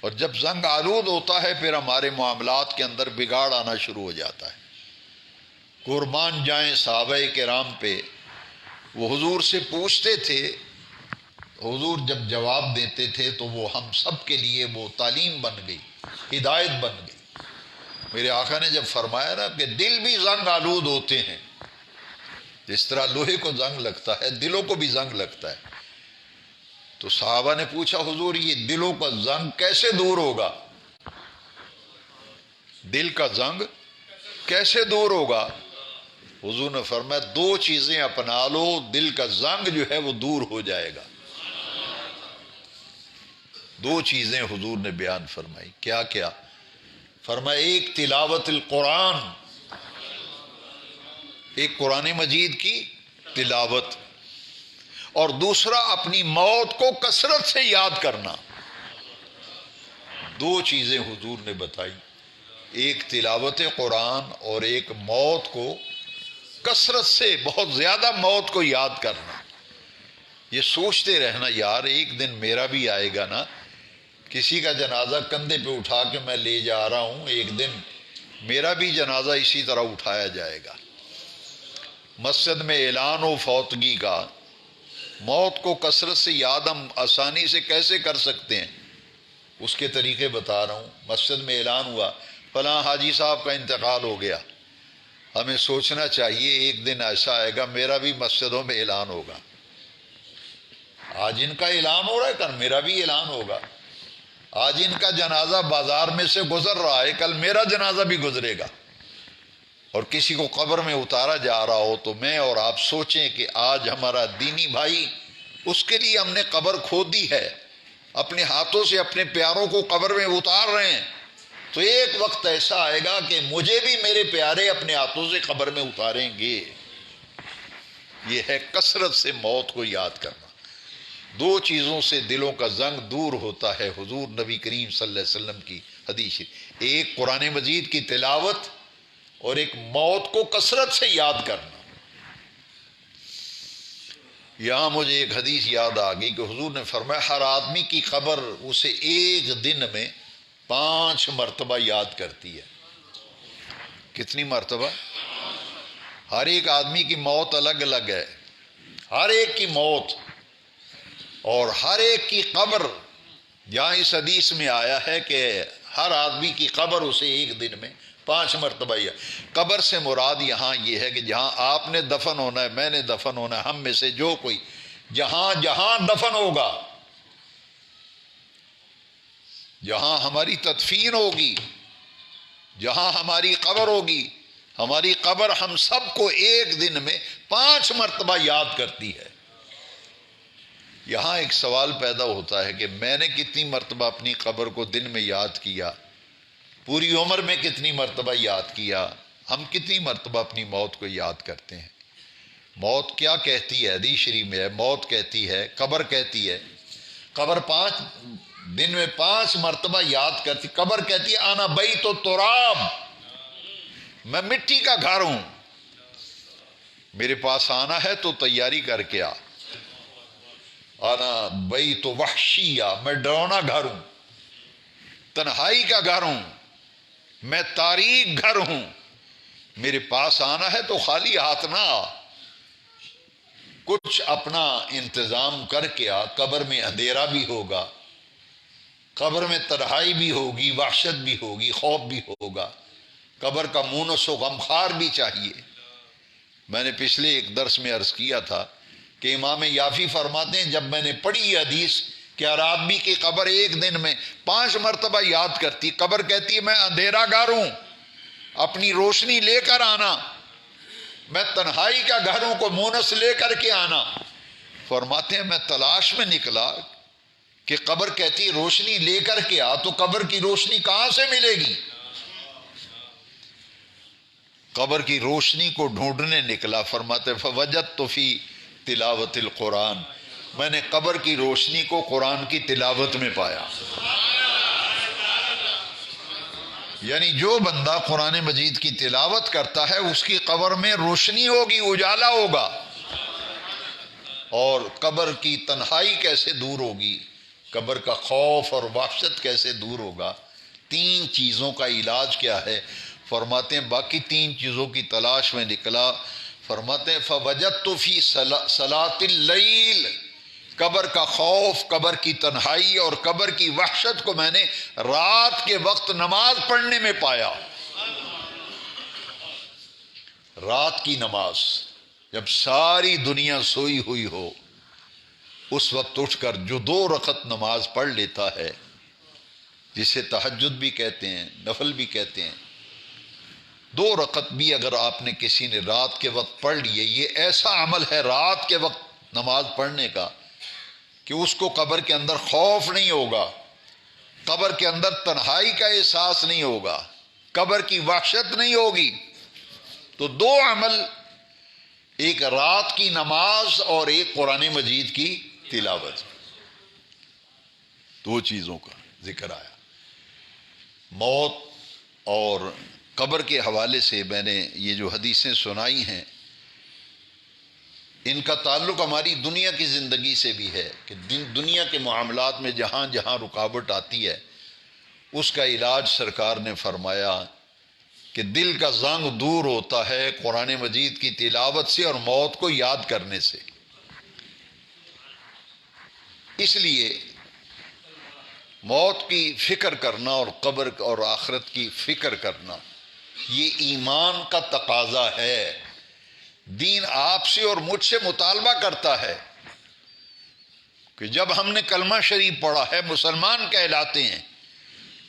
اور جب زنگ آلود ہوتا ہے پھر ہمارے معاملات کے اندر بگاڑ آنا شروع ہو جاتا ہے۔ قربان جائیں صحابہ کرام پہ، وہ حضور سے پوچھتے تھے، حضور جب جواب دیتے تھے تو وہ ہم سب کے لیے وہ تعلیم بن گئی، ہدایت بن گئی۔ میرے آقا نے جب فرمایا نا کہ دل بھی زنگ آلود ہوتے ہیں، جس طرح لوہے کو زنگ لگتا ہے دلوں کو بھی زنگ لگتا ہے۔ تو صحابہ نے پوچھا حضور یہ دلوں کا زنگ کیسے دور ہوگا؟ دل کا زنگ کیسے دور ہوگا؟ حضور نے فرمایا دو چیزیں اپنا لو، دل کا زنگ جو ہے وہ دور ہو جائے گا۔ دو چیزیں حضور نے بیان فرمائی۔ کیا کیا؟ فرمایا ایک تلاوت القرآن، ایک قرآن مجید کی تلاوت، اور دوسرا اپنی موت کو کثرت سے یاد کرنا۔ دو چیزیں حضور نے بتائی، ایک تلاوت قرآن اور ایک موت کو کثرت سے، بہت زیادہ موت کو یاد کرنا۔ یہ سوچتے رہنا یار ایک دن میرا بھی آئے گا نا، کسی کا جنازہ کندھے پہ اٹھا کے میں لے جا رہا ہوں، ایک دن میرا بھی جنازہ اسی طرح اٹھایا جائے گا۔ مسجد میں اعلان ہو فوتگی کا، موت کو کثرت سے یاد ہم آسانی سے کیسے کر سکتے ہیں، اس کے طریقے بتا رہا ہوں۔ مسجد میں اعلان ہوا فلاں حاجی صاحب کا انتقال ہو گیا، ہمیں سوچنا چاہیے ایک دن ایسا آئے گا میرا بھی مسجدوں میں اعلان ہوگا۔ آج ان کا اعلان ہو رہا ہے کل میرا بھی اعلان ہوگا۔ آج ان کا جنازہ بازار میں سے گزر رہا ہے، کل میرا جنازہ بھی گزرے گا۔ اور کسی کو قبر میں اتارا جا رہا ہو تو میں اور آپ سوچیں کہ آج ہمارا دینی بھائی، اس کے لیے ہم نے قبر کھودی ہے، اپنے ہاتھوں سے اپنے پیاروں کو قبر میں اتار رہے ہیں، تو ایک وقت ایسا آئے گا کہ مجھے بھی میرے پیارے اپنے ہاتھوں سے قبر میں اتاریں گے۔ یہ ہے کثرت سے موت کو یاد کرنا۔ دو چیزوں سے دلوں کا زنگ دور ہوتا ہے، حضور نبی کریم صلی اللہ علیہ وسلم کی حدیث، ایک قرآن مجید کی تلاوت اور ایک موت کو کثرت سے یاد کرنا۔ یہاں مجھے ایک حدیث یاد آ گئی کہ حضور نے فرمایا ہر آدمی کی قبر اسے ایک دن میں 5 مرتبہ یاد کرتی ہے۔ کتنی مرتبہ؟ ہر ایک آدمی کی موت الگ الگ ہے، ہر ایک کی موت اور ہر ایک کی قبر۔ یہاں اس حدیث میں آیا ہے کہ ہر آدمی کی قبر اسے ایک دن میں 5 مرتبہ یا قبر سے مراد یہاں یہ ہے کہ جہاں آپ نے دفن ہونا ہے، میں نے دفن ہونا ہے، ہم میں سے جو کوئی جہاں جہاں دفن ہوگا جہاں ہماری تدفین ہوگی، جہاں ہماری قبر ہوگی، ہماری قبر ہم سب کو ایک دن میں 5 مرتبہ یاد کرتی ہے۔ یہاں ایک سوال پیدا ہوتا ہے کہ میں نے کتنی مرتبہ اپنی قبر کو دن میں یاد کیا، پوری عمر میں کتنی مرتبہ یاد کیا، ہم کتنی مرتبہ اپنی موت کو یاد کرتے ہیں؟ موت کیا کہتی ہے؟ حدیث شریف میں ہے، موت کہتی ہے، قبر کہتی ہے، قبر 5 دن میں 5 مرتبہ یاد کرتی، قبر کہتی ہے آنا بیت التراب، میں مٹی کا گھر ہوں، میرے پاس آنا ہے تو تیاری کر کے آ۔ آنا بیت وحشیہ، میں ڈرونا گھر ہوں، تنہائی کا گھر ہوں، میں تاریک گھر ہوں، میرے پاس آنا ہے تو خالی ہاتھ نہ آ، کچھ اپنا انتظام کر کے آ۔ قبر میں اندھیرا بھی ہوگا، قبر میں تنہائی بھی ہوگی، وحشت بھی ہوگی، خوف بھی ہوگا، قبر کا مونس و غمخوار بھی چاہیے۔ میں نے پچھلے ایک درس میں عرض کیا تھا کہ امام یافی فرماتے ہیں جب میں نے پڑھی یہ حدیث کہ ہر آدمی کی قبر ایک دن میں 5 مرتبہ یاد کرتی، قبر کہتی ہے میں اندھیرا گھر ہوں، اپنی روشنی لے کر آنا، میں تنہائی کا گھر ہوں، کو مونس لے کر کے آنا۔ فرماتے ہیں میں تلاش میں نکلا کہ قبر کہتی روشنی لے کر کے آ، تو قبر کی روشنی کہاں سے ملے گی؟ قبر کی روشنی کو ڈھونڈنے نکلا۔ فرماتے فوجدت فی تلاوت القرآن، میں نے قبر کی روشنی کو قرآن کی تلاوت میں پایا۔ یعنی جو بندہ قرآن مجید کی تلاوت کرتا ہے اس کی قبر میں روشنی ہوگی، اجالا ہوگا، اور قبر کی تنہائی کیسے دور ہوگی، قبر کا خوف اور وحشت کیسے دور ہوگا؟ 3 چیزوں کا علاج کیا ہے؟ فرماتے ہیں باقی 3 چیزوں کی تلاش میں نکلا۔ فرماتے ہیں فوجدت فی صلاۃ اللیل، قبر کا خوف، قبر کی تنہائی اور قبر کی وحشت کو میں نے رات کے وقت نماز پڑھنے میں پایا۔ رات کی نماز، جب ساری دنیا سوئی ہوئی ہو، اس وقت اٹھ کر جو 2 رکعت نماز پڑھ لیتا ہے، جسے تہجد بھی کہتے ہیں، نفل بھی کہتے ہیں، 2 رکعت بھی اگر آپ نے کسی نے رات کے وقت پڑھ لیے، یہ ایسا عمل ہے رات کے وقت نماز پڑھنے کا کہ اس کو قبر کے اندر خوف نہیں ہوگا، قبر کے اندر تنہائی کا احساس نہیں ہوگا، قبر کی وحشت نہیں ہوگی۔ تو 2 عمل، ایک رات کی نماز اور ایک قرآن مجید کی تلاوت، 2 چیزوں کا ذکر آیا۔ موت اور قبر کے حوالے سے میں نے یہ جو حدیثیں سنائی ہیں، ان کا تعلق ہماری دنیا کی زندگی سے بھی ہے کہ دنیا کے معاملات میں جہاں جہاں رکاوٹ آتی ہے اس کا علاج سرکار نے فرمایا کہ دل کا زنگ دور ہوتا ہے قرآن مجید کی تلاوت سے اور موت کو یاد کرنے سے۔ اس لیے موت کی فکر کرنا اور قبر اور آخرت کی فکر کرنا یہ ایمان کا تقاضا ہے۔ دین آپ سے اور مجھ سے مطالبہ کرتا ہے کہ جب ہم نے کلمہ شریف پڑھا ہے، مسلمان کہلاتے ہیں،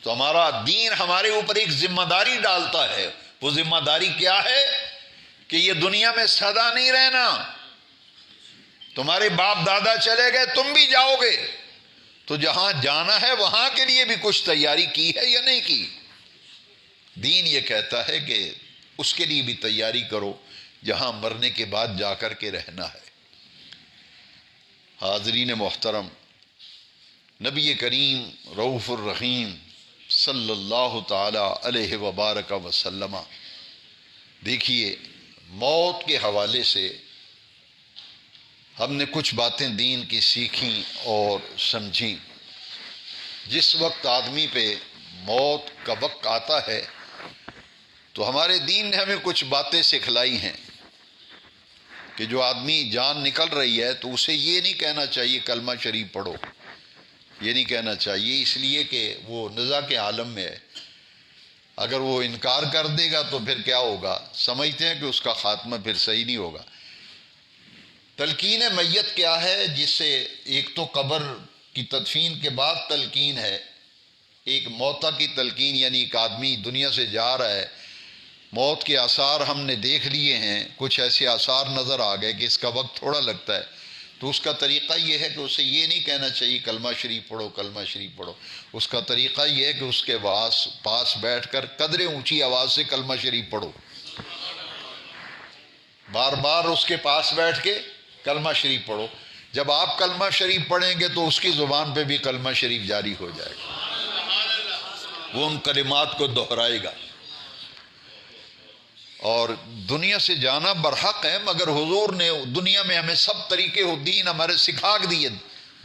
تو ہمارا دین ہمارے اوپر ایک ذمہ داری ڈالتا ہے۔ وہ ذمہ داری کیا ہے کہ یہ دنیا میں سدا نہیں رہنا، تمہارے باپ دادا چلے گئے، تم بھی جاؤ گے، تو جہاں جانا ہے وہاں کے لیے بھی کچھ تیاری کی ہے یا نہیں کی؟ دین یہ کہتا ہے کہ اس کے لیے بھی تیاری کرو جہاں مرنے کے بعد جا کر کے رہنا ہے۔ حاضرین محترم، نبی کریم رؤوف الرحیم صلی اللہ تعالی علیہ وبارک وسلم، دیکھیے موت کے حوالے سے ہم نے کچھ باتیں دین کی سیکھیں اور سمجھیں۔ جس وقت آدمی پہ موت کا وقت آتا ہے تو ہمارے دین نے ہمیں کچھ باتیں سکھلائی ہیں کہ جو آدمی جان نکل رہی ہے تو اسے یہ نہیں کہنا چاہیے کلمہ شریف پڑھو، یہ نہیں کہنا چاہیے، اس لیے کہ وہ نزا کے عالم میں ہے۔ اگر وہ انکار کر دے گا تو پھر کیا ہوگا؟ سمجھتے ہیں کہ اس کا خاتمہ پھر صحیح نہیں ہوگا۔ تلقین میت کیا ہے؟ جس سے ایک تو قبر کی تدفین کے بعد تلقین ہے، ایک موتا کی تلقین، یعنی ایک آدمی دنیا سے جا رہا ہے، موت کے آثار ہم نے دیکھ لیے ہیں، کچھ ایسے آثار نظر آ گئے کہ اس کا وقت تھوڑا لگتا ہے، تو اس کا طریقہ یہ ہے کہ اسے یہ نہیں کہنا چاہیے کلمہ شریف پڑھو کلمہ شریف پڑھو، اس کا طریقہ یہ ہے کہ اس کے پاس بیٹھ کر قدرے اونچی آواز سے کلمہ شریف پڑھو، بار بار اس کے پاس بیٹھ کے کلمہ شریف پڑھو۔ جب آپ کلمہ شریف پڑھیں گے تو اس کی زبان پہ بھی کلمہ شریف جاری ہو جائے گا، وہ ان کلمات کو دہرائے گا۔ اور دنیا سے جانا برحق ہے، مگر حضور نے دنیا میں ہمیں سب طریقے دین ہمارے سکھا دیے،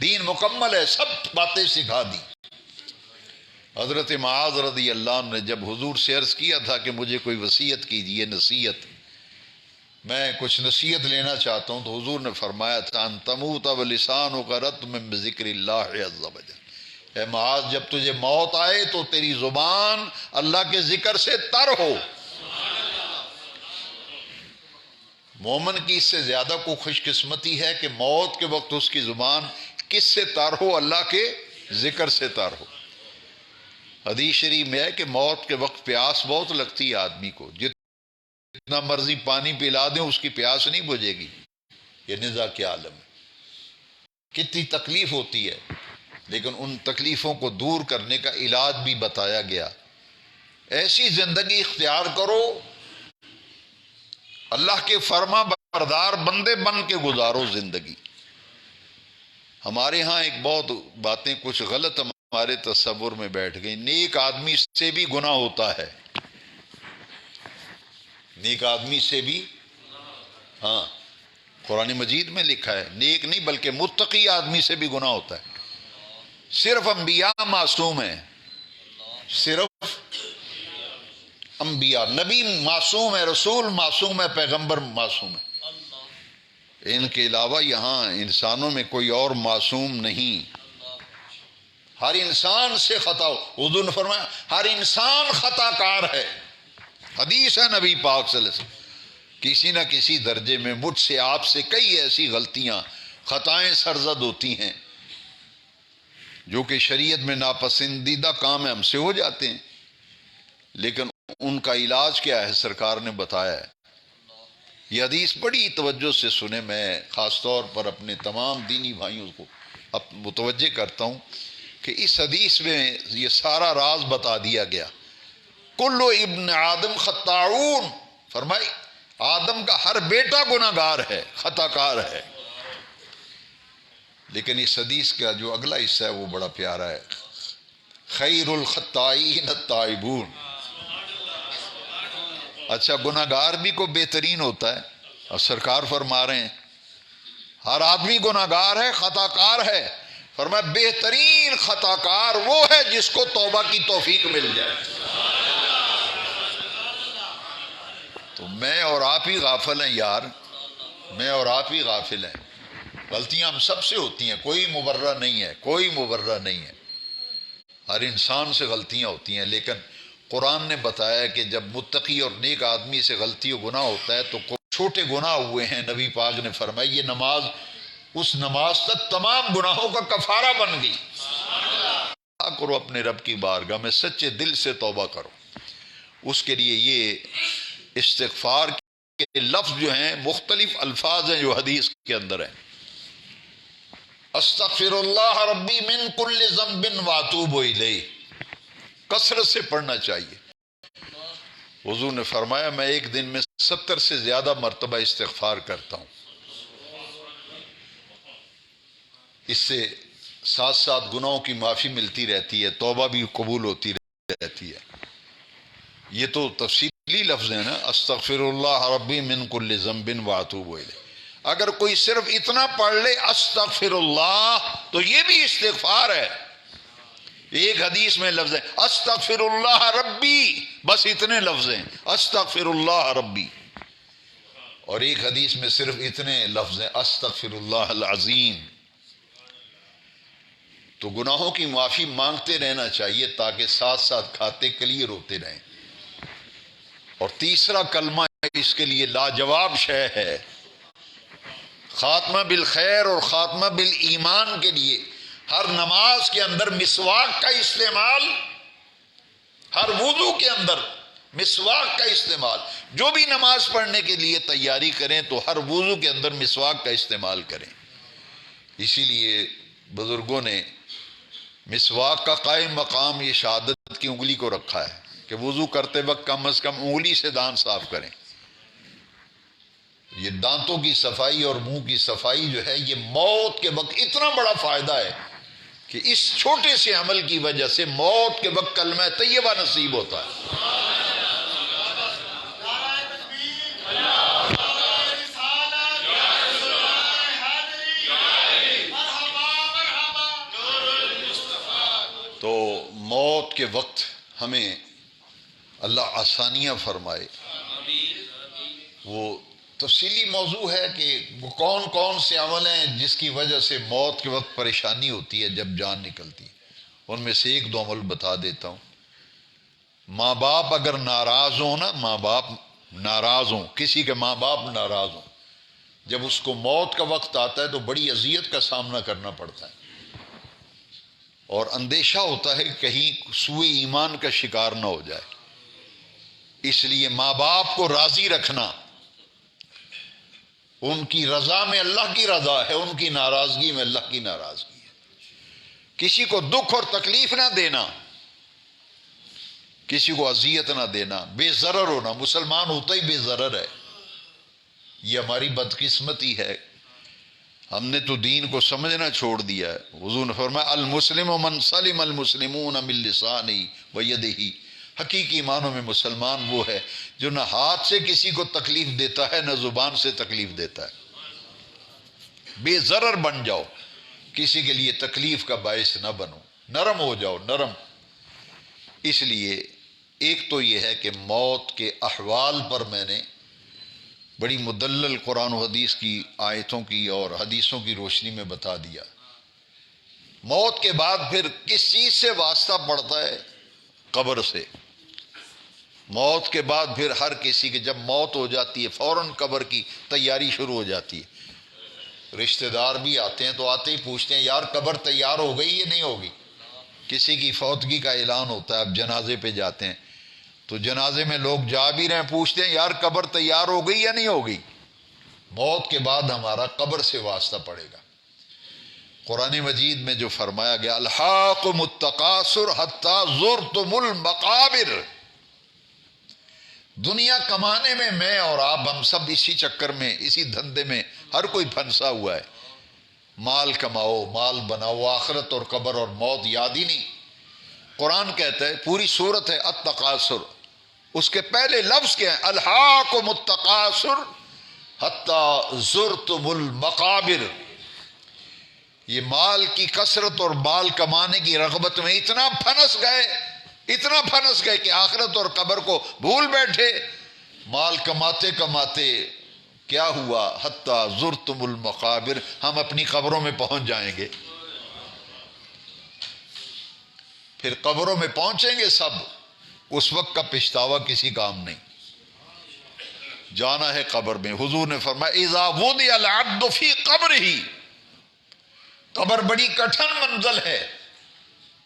دین مکمل ہے، سب باتیں سکھا دی۔ حضرت معاذ رضی اللہ عنہ نے جب حضور سے عرض کیا تھا کہ مجھے کوئی وصیت کیجیے، نصیحت، میں کچھ نصیحت لینا چاہتا ہوں، تو حضور نے فرمایا تھا ان تموت ولسانک رطب بذکر اللہ عز وجل، اے معاذ جب تجھے موت آئے تو تیری زبان اللہ کے ذکر سے تر ہو۔ مومن کی اس سے زیادہ کو خوش قسمتی ہے کہ موت کے وقت اس کی زبان کس سے تر ہو؟ اللہ کے ذکر سے تر ہو۔ حدیث شریف میں ہے کہ موت کے وقت پیاس بہت لگتی ہے آدمی کو، جتنا مرضی پانی پلا دیں اس کی پیاس نہیں بجھے گی، یہ نزا کے عالم ہے، کتنی تکلیف ہوتی ہے، لیکن ان تکلیفوں کو دور کرنے کا علاج بھی بتایا گیا۔ ایسی زندگی اختیار کرو، اللہ کے فرما بردار بندے بن کے گزارو زندگی۔ ہمارے ہاں ایک بہت باتیں کچھ غلط ہمارے تصور میں بیٹھ گئی، نیک آدمی سے بھی گناہ ہوتا ہے، نیک آدمی سے بھی، ہاں قرآن مجید میں لکھا ہے، نیک نہیں بلکہ متقی آدمی سے بھی گناہ ہوتا ہے۔ صرف انبیاء معصوم ہیں، صرف انبیاء، نبی معصوم ہے، رسول معصوم ہے، پیغمبر معصوم ہے، ان کے علاوہ یہاں انسانوں میں کوئی اور معصوم نہیں۔ ہر انسان سے خطا ہو، حضور نے فرمایا ہر انسان خطا کار ہے، حدیث ہے نبی پاک صلی اللہ علیہ وسلم، کسی نہ کسی درجے میں مجھ سے آپ سے کئی ایسی غلطیاں خطائیں سرزد ہوتی ہیں جو کہ شریعت میں ناپسندیدہ کام ہے، ہم سے ہو جاتے ہیں، لیکن ان کا علاج کیا ہے سرکار نے بتایا ہے۔ یہ حدیث بڑی توجہ سے سنے، میں خاص طور پر اپنے تمام دینی بھائیوں کو متوجہ کرتا ہوں کہ اس حدیث میں یہ سارا راز بتا دیا گیا۔ کل ابن آدم خطاؤن، فرمائی آدم کا ہر بیٹا گناہ گار ہے، خطا کار ہے، لیکن اس حدیث کا جو اگلا حصہ ہے وہ بڑا پیارا ہے، خیر الخطائین التائبون۔ اچھا گناہ گار بھی کو بہترین ہوتا ہے، اور سرکار فرما رہے ہیں ہر آدمی گناہ گار ہے، خطا کار ہے، فرمایا بہترین خطا کار وہ ہے جس کو توبہ کی توفیق مل جائے۔ تو میں اور آپ ہی غافل ہیں یار، میں اور آپ ہی غافل ہیں، غلطیاں ہم سب سے ہوتی ہیں، کوئی مبرہ نہیں ہے، کوئی مبرہ نہیں ہے، ہر انسان سے غلطیاں ہوتی ہیں، لیکن قرآن نے بتایا کہ جب متقی اور نیک آدمی سے غلطی و گناہ ہوتا ہے تو چھوٹے گناہ ہوئے ہیں، نبی پاک نے فرمایا یہ نماز اس نماز تک تمام گناہوں کا کفارہ بن گئی۔ کرو اپنے رب کی بارگاہ میں سچے دل سے توبہ کرو، اس کے لیے یہ استغفار کے لفظ جو ہیں مختلف الفاظ ہیں جو حدیث کے اندر ہیں، استغفر اللہ ربی من کل ذنب واتوب الیہ، کثرت سے پڑھنا چاہیے۔ حضور نے فرمایا میں ایک دن میں 70 سے زیادہ مرتبہ استغفار کرتا ہوں، اس سے ساتھ ساتھ گناہوں کی معافی ملتی رہتی ہے، توبہ بھی قبول ہوتی رہتی ہے۔ یہ تو تفصیلی لفظ ہیں نا، استغفر اللہ ربی من کل ذنب واتوب الیہ۔ اگر کوئی صرف اتنا پڑھ لے استغفر اللہ تو یہ بھی استغفار ہے۔ ایک حدیث میں لفظ ہے استغفر اللہ ربی، بس اتنے لفظ ہیں استغفر اللہ ربی، اور ایک حدیث میں صرف اتنے لفظ ہیں استغفر اللہ العظیم۔ تو گناہوں کی معافی مانگتے رہنا چاہیے تاکہ ساتھ ساتھ کھاتے کلیئر ہوتے رہیں۔ اور تیسرا کلمہ اس کے لیے لاجواب شے ہے، خاتمہ بالخیر اور خاتمہ بالایمان کے لیے ہر نماز کے اندر مسواک کا استعمال ہر وضو کے اندر مسواک کا استعمال. جو بھی نماز پڑھنے کے لیے تیاری کریں تو ہر وضو کے اندر مسواک کا استعمال کریں. اسی لیے بزرگوں نے مسواک کا قائم مقام یہ شہادت کی انگلی کو رکھا ہے کہ وضو کرتے وقت کم از کم انگلی سے دانت صاف کریں. یہ دانتوں کی صفائی اور منہ کی صفائی جو ہے یہ موت کے وقت اتنا بڑا فائدہ ہے کہ اس چھوٹے سے عمل کی وجہ سے موت کے وقت کلمہ طیبہ نصیب ہوتا ہے. تو موت کے وقت ہمیں اللہ آسانیاں فرمائے. وہ تفصیلی موضوع ہے کہ وہ کون کون سے عمل ہیں جس کی وجہ سے موت کے وقت پریشانی ہوتی ہے جب جان نکلتی. ان میں سے ایک دو عمل بتا دیتا ہوں. ماں باپ اگر ناراض ہوں نا، ماں باپ ناراض ہوں، کسی کے ماں باپ ناراض ہوں، جب اس کو موت کا وقت آتا ہے تو بڑی اذیت کا سامنا کرنا پڑتا ہے اور اندیشہ ہوتا ہے کہ کہیں سوء ایمان کا شکار نہ ہو جائے. اس لیے ماں باپ کو راضی رکھنا، ان کی رضا میں اللہ کی رضا ہے، ان کی ناراضگی میں اللہ کی ناراضگی ہے. کسی کو دکھ اور تکلیف نہ دینا، کسی کو اذیت نہ دینا، بے ضرر ہونا. مسلمان ہوتا ہی بے ضرر ہے. یہ ہماری بدقسمتی ہے، ہم نے تو دین کو سمجھنا چھوڑ دیا ہے. حضور نے فرمایا المسلم من سلم المسلمون من لسانہ و یدہ. حقیقی معنوں میں مسلمان وہ ہے جو نہ ہاتھ سے کسی کو تکلیف دیتا ہے نہ زبان سے تکلیف دیتا ہے. بے ضرر بن جاؤ، کسی کے لیے تکلیف کا باعث نہ بنو، نرم ہو جاؤ، نرم. اس لیے ایک تو یہ ہے کہ موت کے احوال پر میں نے بڑی مدلل قرآن و حدیث کی آیتوں کی اور حدیثوں کی روشنی میں بتا دیا. موت کے بعد پھر کس چیز سے واسطہ پڑتا ہے؟ قبر سے. موت کے بعد پھر ہر کسی کے جب موت ہو جاتی ہے فوراً قبر کی تیاری شروع ہو جاتی ہے. رشتہ دار بھی آتے ہیں تو آتے ہی پوچھتے ہیں یار قبر تیار ہو گئی یا نہیں ہوگی. کسی کی فوتگی کا اعلان ہوتا ہے، اب جنازے پہ جاتے ہیں تو جنازے میں لوگ جا بھی رہے ہیں، پوچھتے ہیں یار قبر تیار ہو گئی یا نہیں ہوگی. موت کے بعد ہمارا قبر سے واسطہ پڑے گا. قرآن مجید میں جو فرمایا گیا الحاکم التکاثر حتی زرتم المقابر. دنیا کمانے میں اور آپ ہم سب اسی چکر میں، اسی دھندے میں ہر کوئی پھنسا ہوا ہے. مال کماؤ، مال بناؤ، آخرت اور قبر اور موت یاد ہی نہیں. قرآن کہتا ہے، پوری سورت ہے التکاثر، اس کے پہلے لفظ کیا ہے؟ الحاکم التکاثر حتی زرتم المقابر. یہ مال کی کثرت اور مال کمانے کی رغبت میں اتنا پھنس گئے کہ آخرت اور قبر کو بھول بیٹھے. مال کماتے کماتے کیا ہوا؟ حتی زرتم المقابر، ہم اپنی قبروں میں پہنچ جائیں گے. پھر قبروں میں پہنچیں گے سب، اس وقت کا پچھتاوا کسی کام نہیں. جانا ہے قبر میں. حضور نے فرمایا اذا وضع العبد فی قبرہ، قبر بڑی کٹھن منزل ہے.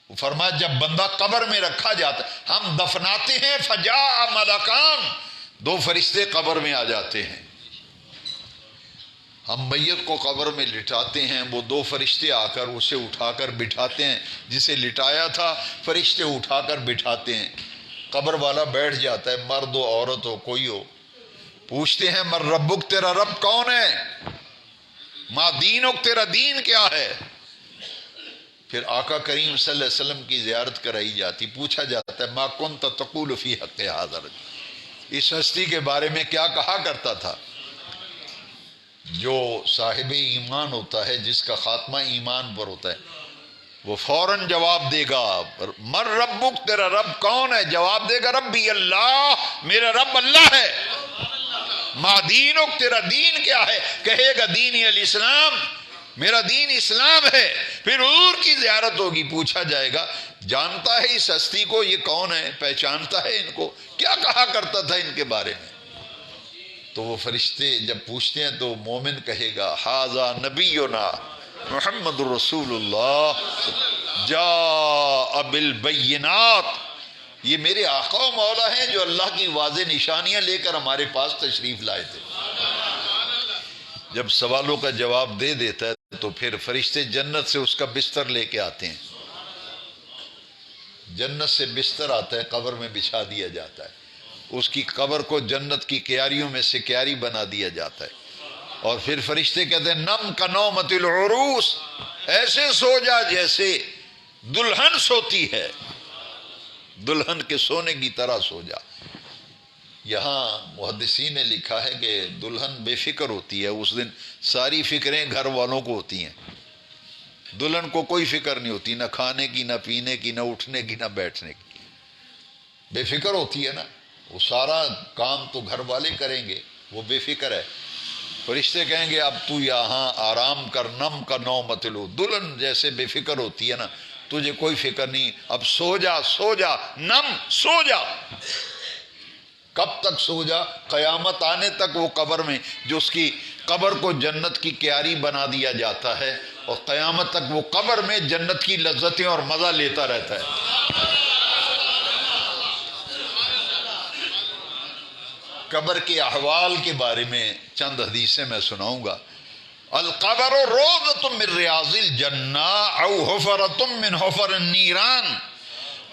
فرمایا جب بندہ قبر میں رکھا جاتا ہے، ہم دفناتے ہیں فجاء ملکان، دو فرشتے قبر میں آ جاتے ہیں. ہم میت کو قبر میں لٹاتے ہیں، وہ دو فرشتے آ کر اسے اٹھا کر بٹھاتے ہیں. جسے لٹایا تھا فرشتے اٹھا کر بٹھاتے ہیں. قبر والا بیٹھ جاتا ہے، مرد ہو عورت ہو کوئی ہو. پوچھتے ہیں من ربک، تیرا رب کون ہے؟ ما دینک، تیرا دین کیا ہے؟ پھر آقا کریم صلی اللہ علیہ وسلم کی زیارت کرائی جاتی. پوچھا جاتا ہے ما کنت تقول فی حق ھذا، اس ہستی کے بارے میں کیا کہا کرتا تھا؟ جو صاحب ایمان ہوتا ہے، جس کا خاتمہ ایمان پر ہوتا ہے، وہ فوراً جواب دے گا من ربک، تیرا رب کون ہے؟ جواب دے گا ربی اللہ، میرا رب اللہ ہے. ما دینک، تیرا دین کیا ہے؟ کہے گا دینی الاسلام، میرا دین اسلام ہے. پھر حضور کی زیارت ہوگی. پوچھا جائے گا جانتا ہے اس ہستی کو، یہ کون ہے؟ پہچانتا ہے ان کو؟ کیا کہا کرتا تھا ان کے بارے میں؟ تو وہ فرشتے جب پوچھتے ہیں تو مومن کہے گا ھذا نبینا محمد رسول اللہ جاء بالبینات، یہ میرے آقا و مولا ہیں جو اللہ کی واضح نشانیاں لے کر ہمارے پاس تشریف لائے تھے۔ جب سوالوں کا جواب دے دیتا ہے تو پھر فرشتے جنت سے اس کا بستر لے کے آتے ہیں۔ جنت سے بستر آتا ہے، قبر میں بچھا دیا جاتا ہے، اس کی قبر کو جنت کی کیاریوں میں سے کیاری بنا دیا جاتا ہے، اور پھر فرشتے کہتے ہیں نم کنومت العروس، ایسے سو جا جیسے دلہن سوتی ہے، دلہن کے سونے کی طرح سو جا۔ یہاں محدثین نے لکھا ہے کہ دلہن بے فکر ہوتی ہے، اس دن ساری فکریں گھر والوں کو ہوتی ہیں، دلہن کو کوئی فکر نہیں ہوتی، نہ کھانے کی، نہ پینے کی، نہ اٹھنے کی، نہ بیٹھنے کی، بے فکر ہوتی ہے نا، وہ سارا کام تو گھر والے کریں گے، وہ بے فکر ہے۔ فرشتے کہیں گے اب تو یہاں آرام کر، نم کا نومت لو، دلہن جیسے بے فکر ہوتی ہے نا، تجھے کوئی فکر نہیں، اب سو جا، سو جا، نم، سو جا۔ کب تک سو جا؟ قیامت آنے تک وہ قبر میں، جو اس کی قبر کو جنت کی کیاری بنا دیا جاتا ہے، اور قیامت تک وہ قبر میں جنت کی لذتیں اور مزہ لیتا رہتا ہے۔ قبر کے احوال کے بارے میں چند حدیثیں میں سناؤں گا۔ القبر روضۃ من ریاض الجنہ او حفرۃ من حفر النیران،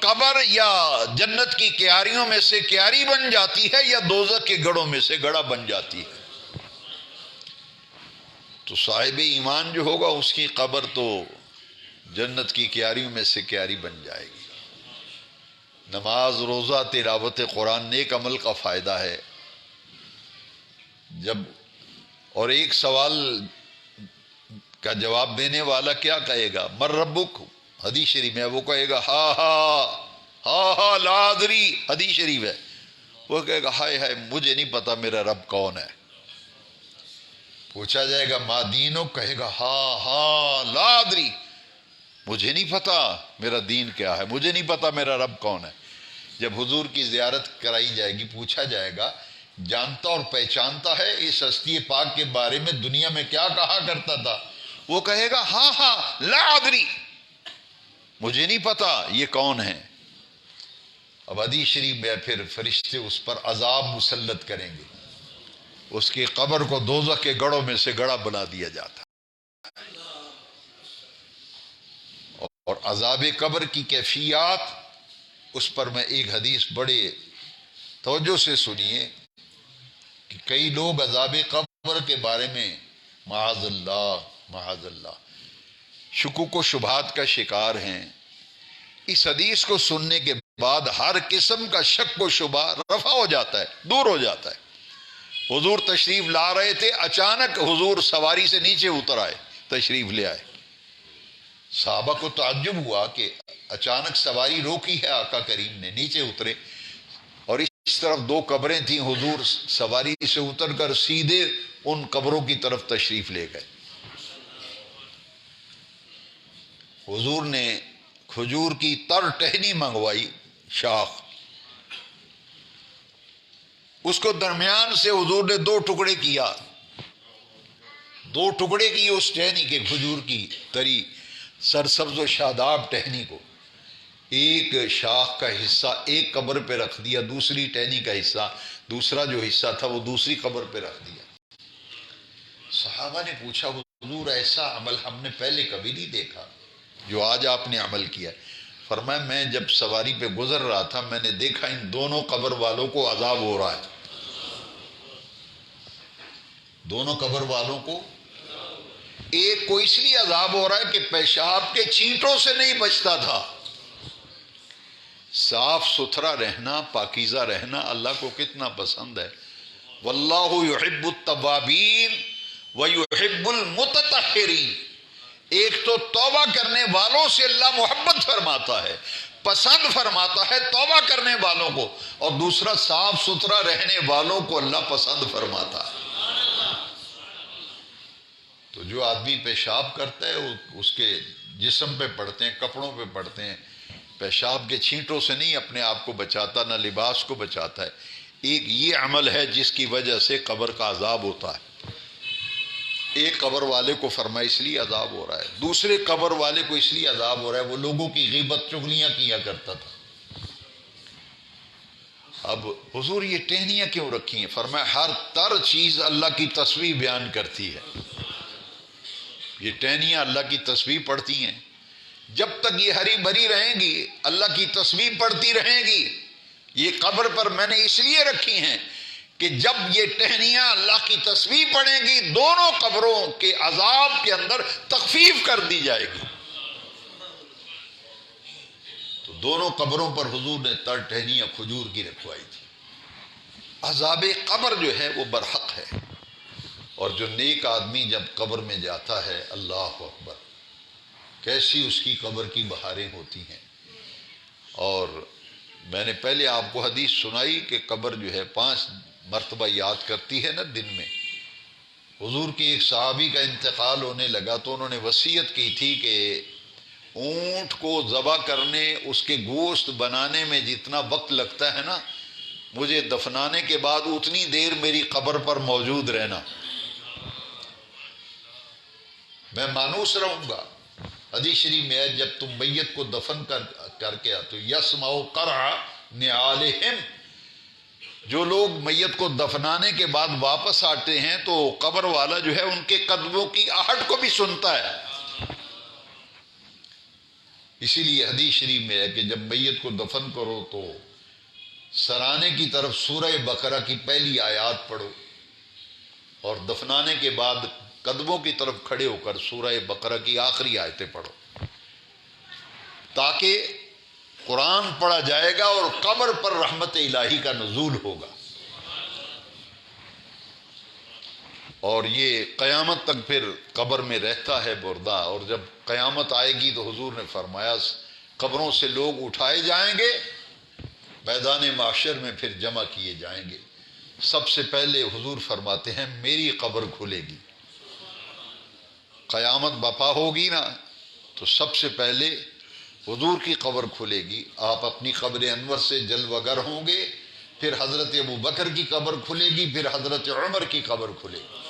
قبر یا جنت کی کیاریوں میں سے کیاری بن جاتی ہے یا دوزخ کے گڑھوں میں سے گڑھا بن جاتی ہے۔ تو صاحب ایمان جو ہوگا اس کی قبر تو جنت کی کیاریوں میں سے کیاری بن جائے گی۔ نماز، روزہ، تلاوت قرآن نیک عمل کا فائدہ ہے۔ جب اور ایک سوال کا جواب دینے والا کیا کہے گا؟ من ربک، حدیث شریف میں وہ کہے گا ہا ہا ہا ہا لا ادری، حدیث شریف ہے، وہ کہے گا ہائے ہائے مجھے نہیں پتا میرا رب کون ہے۔ پوچھا جائے گا ما دینک، کہے گا ہا ہا لا ادری، مجھے نہیں پتا میرا دین کیا ہے، مجھے نہیں پتا میرا رب کون ہے۔ جب حضور کی زیارت کرائی جائے گی، پوچھا جائے گا جانتا اور پہچانتا ہے اس ہستی پاک کے بارے میں دنیا میں کیا کہا کرتا تھا؟ وہ کہے گا ہاں ہاں لا ادری، مجھے نہیں پتا یہ کون ہے۔ اب حدیث شریف میں پھر فرشتے اس پر عذاب مسلط کریں گے، اس کی قبر کو دوزخ کے گڑھوں میں سے گڑھا بنا دیا جاتا ہے، اور عذاب قبر کی کیفیات اس پر میں ایک حدیث بڑے توجہ سے سنیے کہ کئی لوگ عذاب قبر کے بارے میں معاذ اللہ شکوک و شبہات کا شکار ہیں۔ اس حدیث کو سننے کے بعد ہر قسم کا شک و شبہ رفع ہو جاتا ہے، دور ہو جاتا ہے۔ حضور تشریف لا رہے تھے، اچانک حضور سواری سے نیچے اتر آئے، تشریف لے آئے۔ صحابہ کو تعجب ہوا کہ اچانک سواری روکی ہے آقا کریم نے، نیچے اترے، اور اس طرف دو قبریں تھیں، حضور سواری سے اتر کر سیدھے ان قبروں کی طرف تشریف لے گئے۔ حضور نے کھجور کی تر ٹہنی منگوائی، شاخ، اس کو درمیان سے حضور نے دو ٹکڑے کیا، دو ٹکڑے کی اس ٹہنی کے، کھجور کی تری سرسبز و شاداب ٹہنی کو، ایک شاخ کا حصہ ایک قبر پہ رکھ دیا، دوسری ٹہنی کا حصہ، دوسرا جو حصہ تھا وہ دوسری قبر پہ رکھ دیا۔ صحابہ نے پوچھا حضور ایسا عمل ہم نے پہلے کبھی نہیں دیکھا جو آج آپ نے عمل کیا۔ فرمایا میں جب سواری پہ گزر رہا تھا میں نے دیکھا ان دونوں قبر والوں کو عذاب ہو رہا ہے، دونوں قبر والوں کو، ایک کو اس لیے عذاب ہو رہا ہے کہ پیشاب کے چھینٹوں سے نہیں بچتا تھا۔ صاف ستھرا رہنا، پاکیزہ رہنا اللہ کو کتنا پسند ہے۔ واللہ یحب التوابین ویحب المتطہرین، ایک تو توبہ کرنے والوں سے اللہ محبت فرماتا ہے، پسند فرماتا ہے توبہ کرنے والوں کو، اور دوسرا صاف ستھرا رہنے والوں کو اللہ پسند فرماتا ہے۔ تو جو آدمی پیشاب کرتا ہے اس کے جسم پہ پڑتے ہیں، کپڑوں پہ پڑتے ہیں، پیشاب کے چھینٹوں سے نہیں اپنے آپ کو بچاتا، نہ لباس کو بچاتا ہے۔ ایک یہ عمل ہے جس کی وجہ سے قبر کا عذاب ہوتا ہے۔ ایک قبر والے کو فرمایا اس لیے عذاب ہو رہا ہے، دوسرے قبر والے کو اس لیے عذاب ہو رہا ہے وہ لوگوں کی غیبت چغلیاں کیا کرتا تھا، اب حضور یہ ٹہنیاں کیوں رکھی ہیں؟ فرمایا ہر تر چیز اللہ کی تسبیح بیان کرتی ہے. یہ ٹہنیاں اللہ کی تسبیح پڑھتی ہیں. جب تک یہ ہری بھری رہیں گی اللہ کی تسبیح پڑھتی رہیں گی. یہ قبر پر میں نے اس لیے رکھی ہیں کہ جب یہ ٹہنیاں اللہ کی تسبیح پڑھیں گی دونوں قبروں کے عذاب کے اندر تخفیف کر دی جائے گی. تو دونوں قبروں پر حضور نے تر ٹہنیاں کھجور کی رکھوائی تھی. عذاب قبر جو ہے وہ برحق ہے. اور جو نیک آدمی جب قبر میں جاتا ہے اللہ اکبر کیسی اس کی قبر کی بہاریں ہوتی ہیں. اور میں نے پہلے آپ کو حدیث سنائی کہ قبر جو ہے 5 مرتبہ یاد کرتی ہے نا دن میں. حضور کی ایک صحابی کا انتقال ہونے لگا تو انہوں نے وصیت کی تھی کہ اونٹ کو ذبح کرنے اس کے گوشت بنانے میں جتنا وقت لگتا ہے نا مجھے دفنانے کے بعد اتنی دیر میری قبر پر موجود رہنا، میں مانوس رہوں گا. حدیث شریف میں ہے جب تم میت کو دفن کر کے آتے یسمع قرع نعالہم، جو لوگ میت کو دفنانے کے بعد واپس آتے ہیں تو قبر والا جو ہے ان کے قدموں کی آہٹ کو بھی سنتا ہے. اسی لیے حدیث شریف میں ہے کہ جب میت کو دفن کرو تو سرانے کی طرف سورہ بقرہ کی پہلی آیات پڑھو اور دفنانے کے بعد قدموں کی طرف کھڑے ہو کر سورہ بقرہ کی آخری آیتیں پڑھو تاکہ قرآن پڑھا جائے گا اور قبر پر رحمت الہی کا نزول ہوگا. اور یہ قیامت تک پھر قبر میں رہتا ہے مردہ. اور جب قیامت آئے گی تو حضور نے فرمایا قبروں سے لوگ اٹھائے جائیں گے میدان محشر میں پھر جمع کیے جائیں گے. سب سے پہلے حضور فرماتے ہیں میری قبر کھلے گی. قیامت بپا ہوگی نا تو سب سے پہلے حضور کی قبر کھلے گی. آپ اپنی قبر انور سے جلوہ گر ہوں گے. پھر حضرت ابو بکر کی قبر کھلے گی. پھر حضرت عمر کی قبر کھلے گی.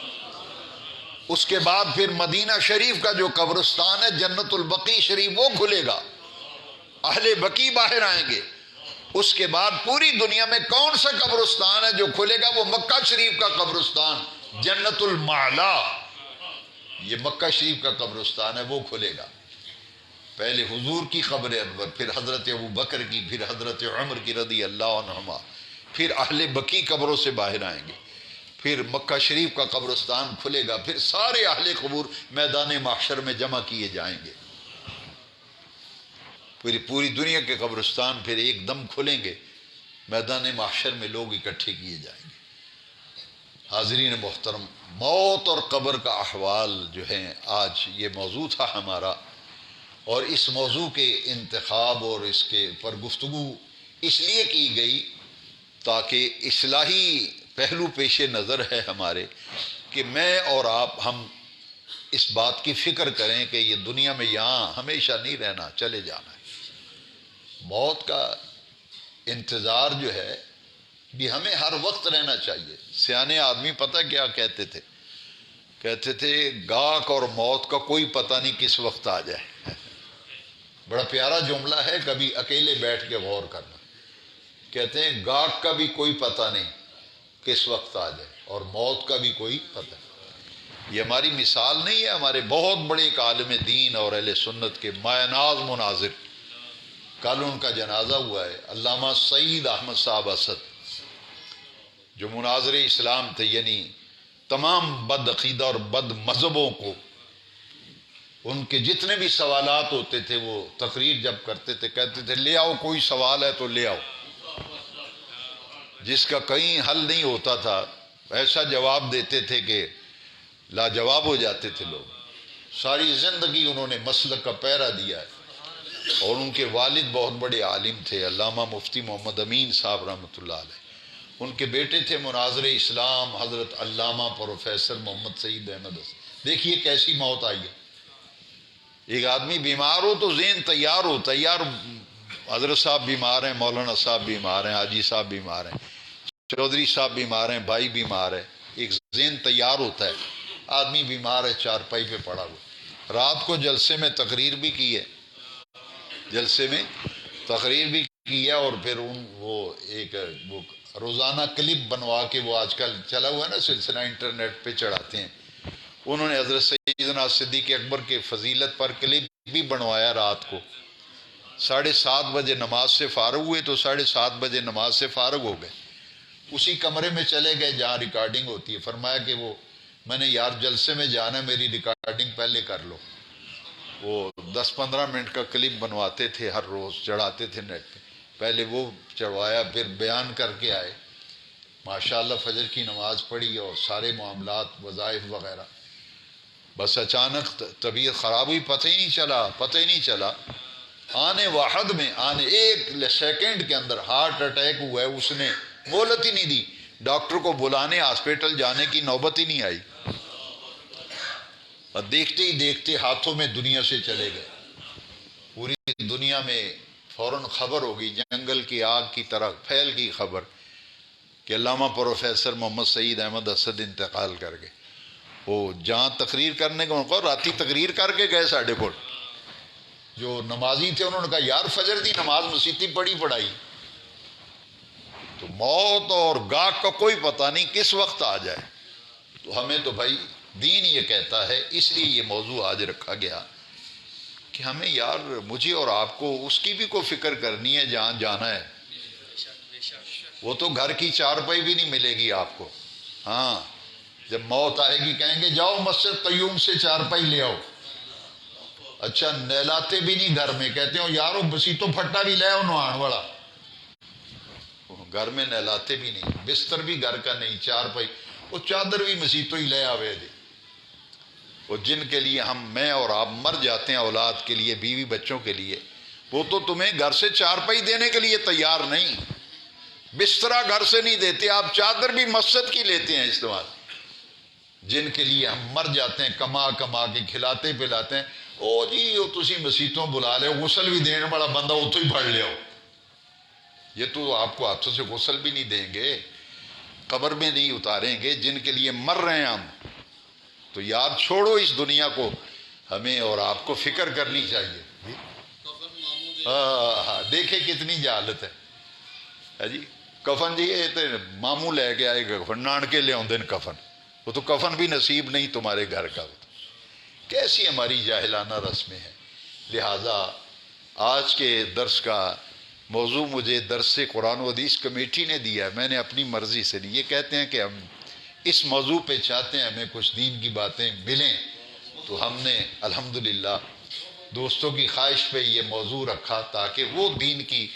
اس کے بعد پھر مدینہ شریف کا جو قبرستان ہے جنت البقیع شریف وہ کھلے گا. اہل بقیع باہر آئیں گے. اس کے بعد پوری دنیا میں کون سا قبرستان ہے جو کھلے گا؟ وہ مکہ شریف کا قبرستان جنت المعلا. یہ مکہ شریف کا قبرستان ہے وہ کھلے گا. پہلے حضور کی قبر انور، پھر حضرت ابو بکر کی، پھر حضرت عمر کی رضی اللہ عنہما، پھر اہل بقیع قبروں سے باہر آئیں گے. پھر مکہ شریف کا قبرستان کھلے گا. پھر سارے اہل قبور میدان محشر میں جمع کیے جائیں گے. پھر پوری دنیا کے قبرستان پھر ایک دم کھلیں گے. میدان محشر میں لوگ اکٹھے کیے جائیں گے. حاضرین محترم، موت اور قبر کا احوال جو ہیں آج یہ موضوع تھا ہمارا. اور اس موضوع کے انتخاب اور اس کے پر گفتگو اس لیے کی گئی تاکہ اصلاحی پہلو پیش نظر ہے ہمارے کہ میں اور آپ ہم اس بات کی فکر کریں کہ یہ دنیا میں یہاں ہمیشہ نہیں رہنا، چلے جانا ہے. موت کا انتظار جو ہے بھی ہمیں ہر وقت رہنا چاہیے. سیانے آدمی پتہ کیا کہتے تھے؟ کہتے تھے گاہک اور موت کا کوئی پتہ نہیں کس وقت آ جائے. بڑا پیارا جملہ ہے، کبھی اکیلے بیٹھ کے غور کرنا. کہتے ہیں گاہک کا بھی کوئی پتہ نہیں کس وقت آ جائے اور موت کا بھی کوئی پتہ نہیں. یہ ہماری مثال نہیں ہے، ہمارے بہت بڑے ایک عالم دین اور اہل سنت کے مایہ ناز مناظر، کل ان کا جنازہ ہوا ہے، علامہ سعید احمد صاحب اسد، جو مناظر اسلام تھے. یعنی تمام بد عقیدہ اور بد مذہبوں کو ان کے جتنے بھی سوالات ہوتے تھے وہ تقریر جب کرتے تھے کہتے تھے لے آؤ کوئی سوال ہے تو لے آؤ. جس کا کہیں حل نہیں ہوتا تھا ایسا جواب دیتے تھے کہ لاجواب ہو جاتے تھے لوگ. ساری زندگی انہوں نے مسلک کا پہرا دیا ہے. اور ان کے والد بہت بڑے عالم تھے، علامہ مفتی محمد امین صاحب رحمۃ اللہ علیہ. ان کے بیٹے تھے مناظر اسلام حضرت علامہ پروفیسر محمد سعید احمد اسد. دیکھیے کیسی موت آئی ہے. ایک آدمی بیمار ہو تو ذہن تیار ہو، تیار حضرت صاحب بیمار ہیں، مولانا صاحب بیمار ہیں، حاجی صاحب بیمار ہیں، چودھری صاحب بیمار ہیں، بھائی بیمار ہے، ایک ذہن تیار ہوتا ہے. آدمی بیمار ہے چارپائی پہ پڑا ہوا. رات کو جلسے میں تقریر بھی کی ہے، جلسے میں تقریر بھی کی ہے اور پھر وہ ایک وہ روزانہ کلپ بنوا کے وہ آج کل چلا ہوا ہے نا سلسلہ، انٹرنیٹ پہ چڑھاتے ہیں. انہوں نے حضرت سیدنا صدیق اکبر کے فضیلت پر کلپ بھی بنوایا. رات کو 7:30 بجے نماز سے فارغ ہوئے تو 7:30 بجے نماز سے فارغ ہو گئے، اسی کمرے میں چلے گئے جہاں ریکارڈنگ ہوتی ہے. فرمایا کہ وہ میں نے یار جلسے میں جانا، میری ریکارڈنگ پہلے کر لو. وہ 10-15 منٹ کا کلپ بنواتے تھے، ہر روز چڑھاتے تھے نیٹ پہ. پہلے وہ چڑھوایا، پھر بیان کر کے آئے. ماشاءاللہ فجر کی نماز پڑھی اور سارے معاملات وظائف وغیرہ. بس اچانک طبیعت خراب ہوئی، پتہ ہی نہیں چلا. آنے واحد میں ایک سیکنڈ کے اندر ہارٹ اٹیک ہوا ہے. اس نے مہلت ہی نہیں دی، ڈاکٹر کو بلانے ہاسپٹل جانے کی نوبت ہی نہیں آئی. اور دیکھتے ہی دیکھتے ہاتھوں میں دنیا سے چلے گئے. پوری دنیا میں فوراً خبر ہوگی، جنگل کی آگ کی طرح پھیل گئی خبر کہ علامہ پروفیسر محمد سعید احمد اسد انتقال کر گئے. وہ جہاں تقریر کرنے کو راتی تقریر کر کے گئے ساڑھے کو. جو نمازی تھے انہوں نے کہا یار فجر دی نماز مسیتی پڑھائی. تو موت اور گاہ کا کوئی پتہ نہیں کس وقت آ جائے. تو ہمیں تو بھائی دین یہ کہتا ہے، اس لیے یہ موضوع آج رکھا گیا کہ ہمیں یار مجھے اور آپ کو اس کی بھی کوئی فکر کرنی ہے جہاں جانا ہے. وہ تو گھر کی چارپائی بھی نہیں ملے گی آپ کو. ہاں جب موت آئے گی کہیں گے جاؤ مسجد قیوم سے چارپائی لے آؤ. اچھا نہلاتے بھی نہیں گھر میں، کہتے ہو یارو بسی تو پھٹا بھی لے آؤ نہان والا. گھر میں نہلاتے بھی نہیں، بستر بھی گھر کا نہیں، چارپائی وہ چادر بھی مسیتوں ہی لے آوے دے. وہ جن کے لیے میں اور آپ مر جاتے ہیں، اولاد کے لیے، بیوی بچوں کے لیے، وہ تو تمہیں گھر سے چارپائی دینے کے لیے تیار نہیں، بسترا گھر سے نہیں دیتے. آپ چادر بھی مسجد کی لیتے ہیں استعمال. جن کے لیے ہم مر جاتے ہیں کما کے کھلاتے پلاتے ہیں، او جی وہ تسی مسیتوں بلا لے، غسل بھی دینے والا بندہ اتو ہی پڑھ لے. یہ تو آپ کو ہاتھوں سے غسل بھی نہیں دیں گے، قبر میں نہیں اتاریں گے. جن کے لیے مر رہے ہیں ہم، تو یاد چھوڑو اس دنیا کو. ہمیں اور آپ کو فکر کرنی چاہیے. دیکھیں کتنی جہالت ہے جی. کفن جی یہ تو ماموں لے کے آئے گا کفن، نانکے لے آؤں دن کفن، وہ تو کفن بھی نصیب نہیں تمہارے گھر کا. کیسی ہماری جاہلانہ رسمیں ہیں. لہٰذا آج کے درس کا موضوع مجھے درس قرآن و حدیث کمیٹی نے دیا ہے، میں نے اپنی مرضی سے نہیں. یہ کہتے ہیں کہ ہم اس موضوع پہ چاہتے ہیں ہمیں کچھ دین کی باتیں ملیں، تو ہم نے الحمدللہ دوستوں کی خواہش پہ یہ موضوع رکھا تاکہ وہ دین کی،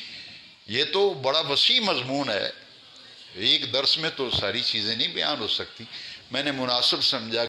یہ تو بڑا وسیع مضمون ہے، ایک درس میں تو ساری چیزیں نہیں بیان ہو سکتی. میں نے مناسب سمجھا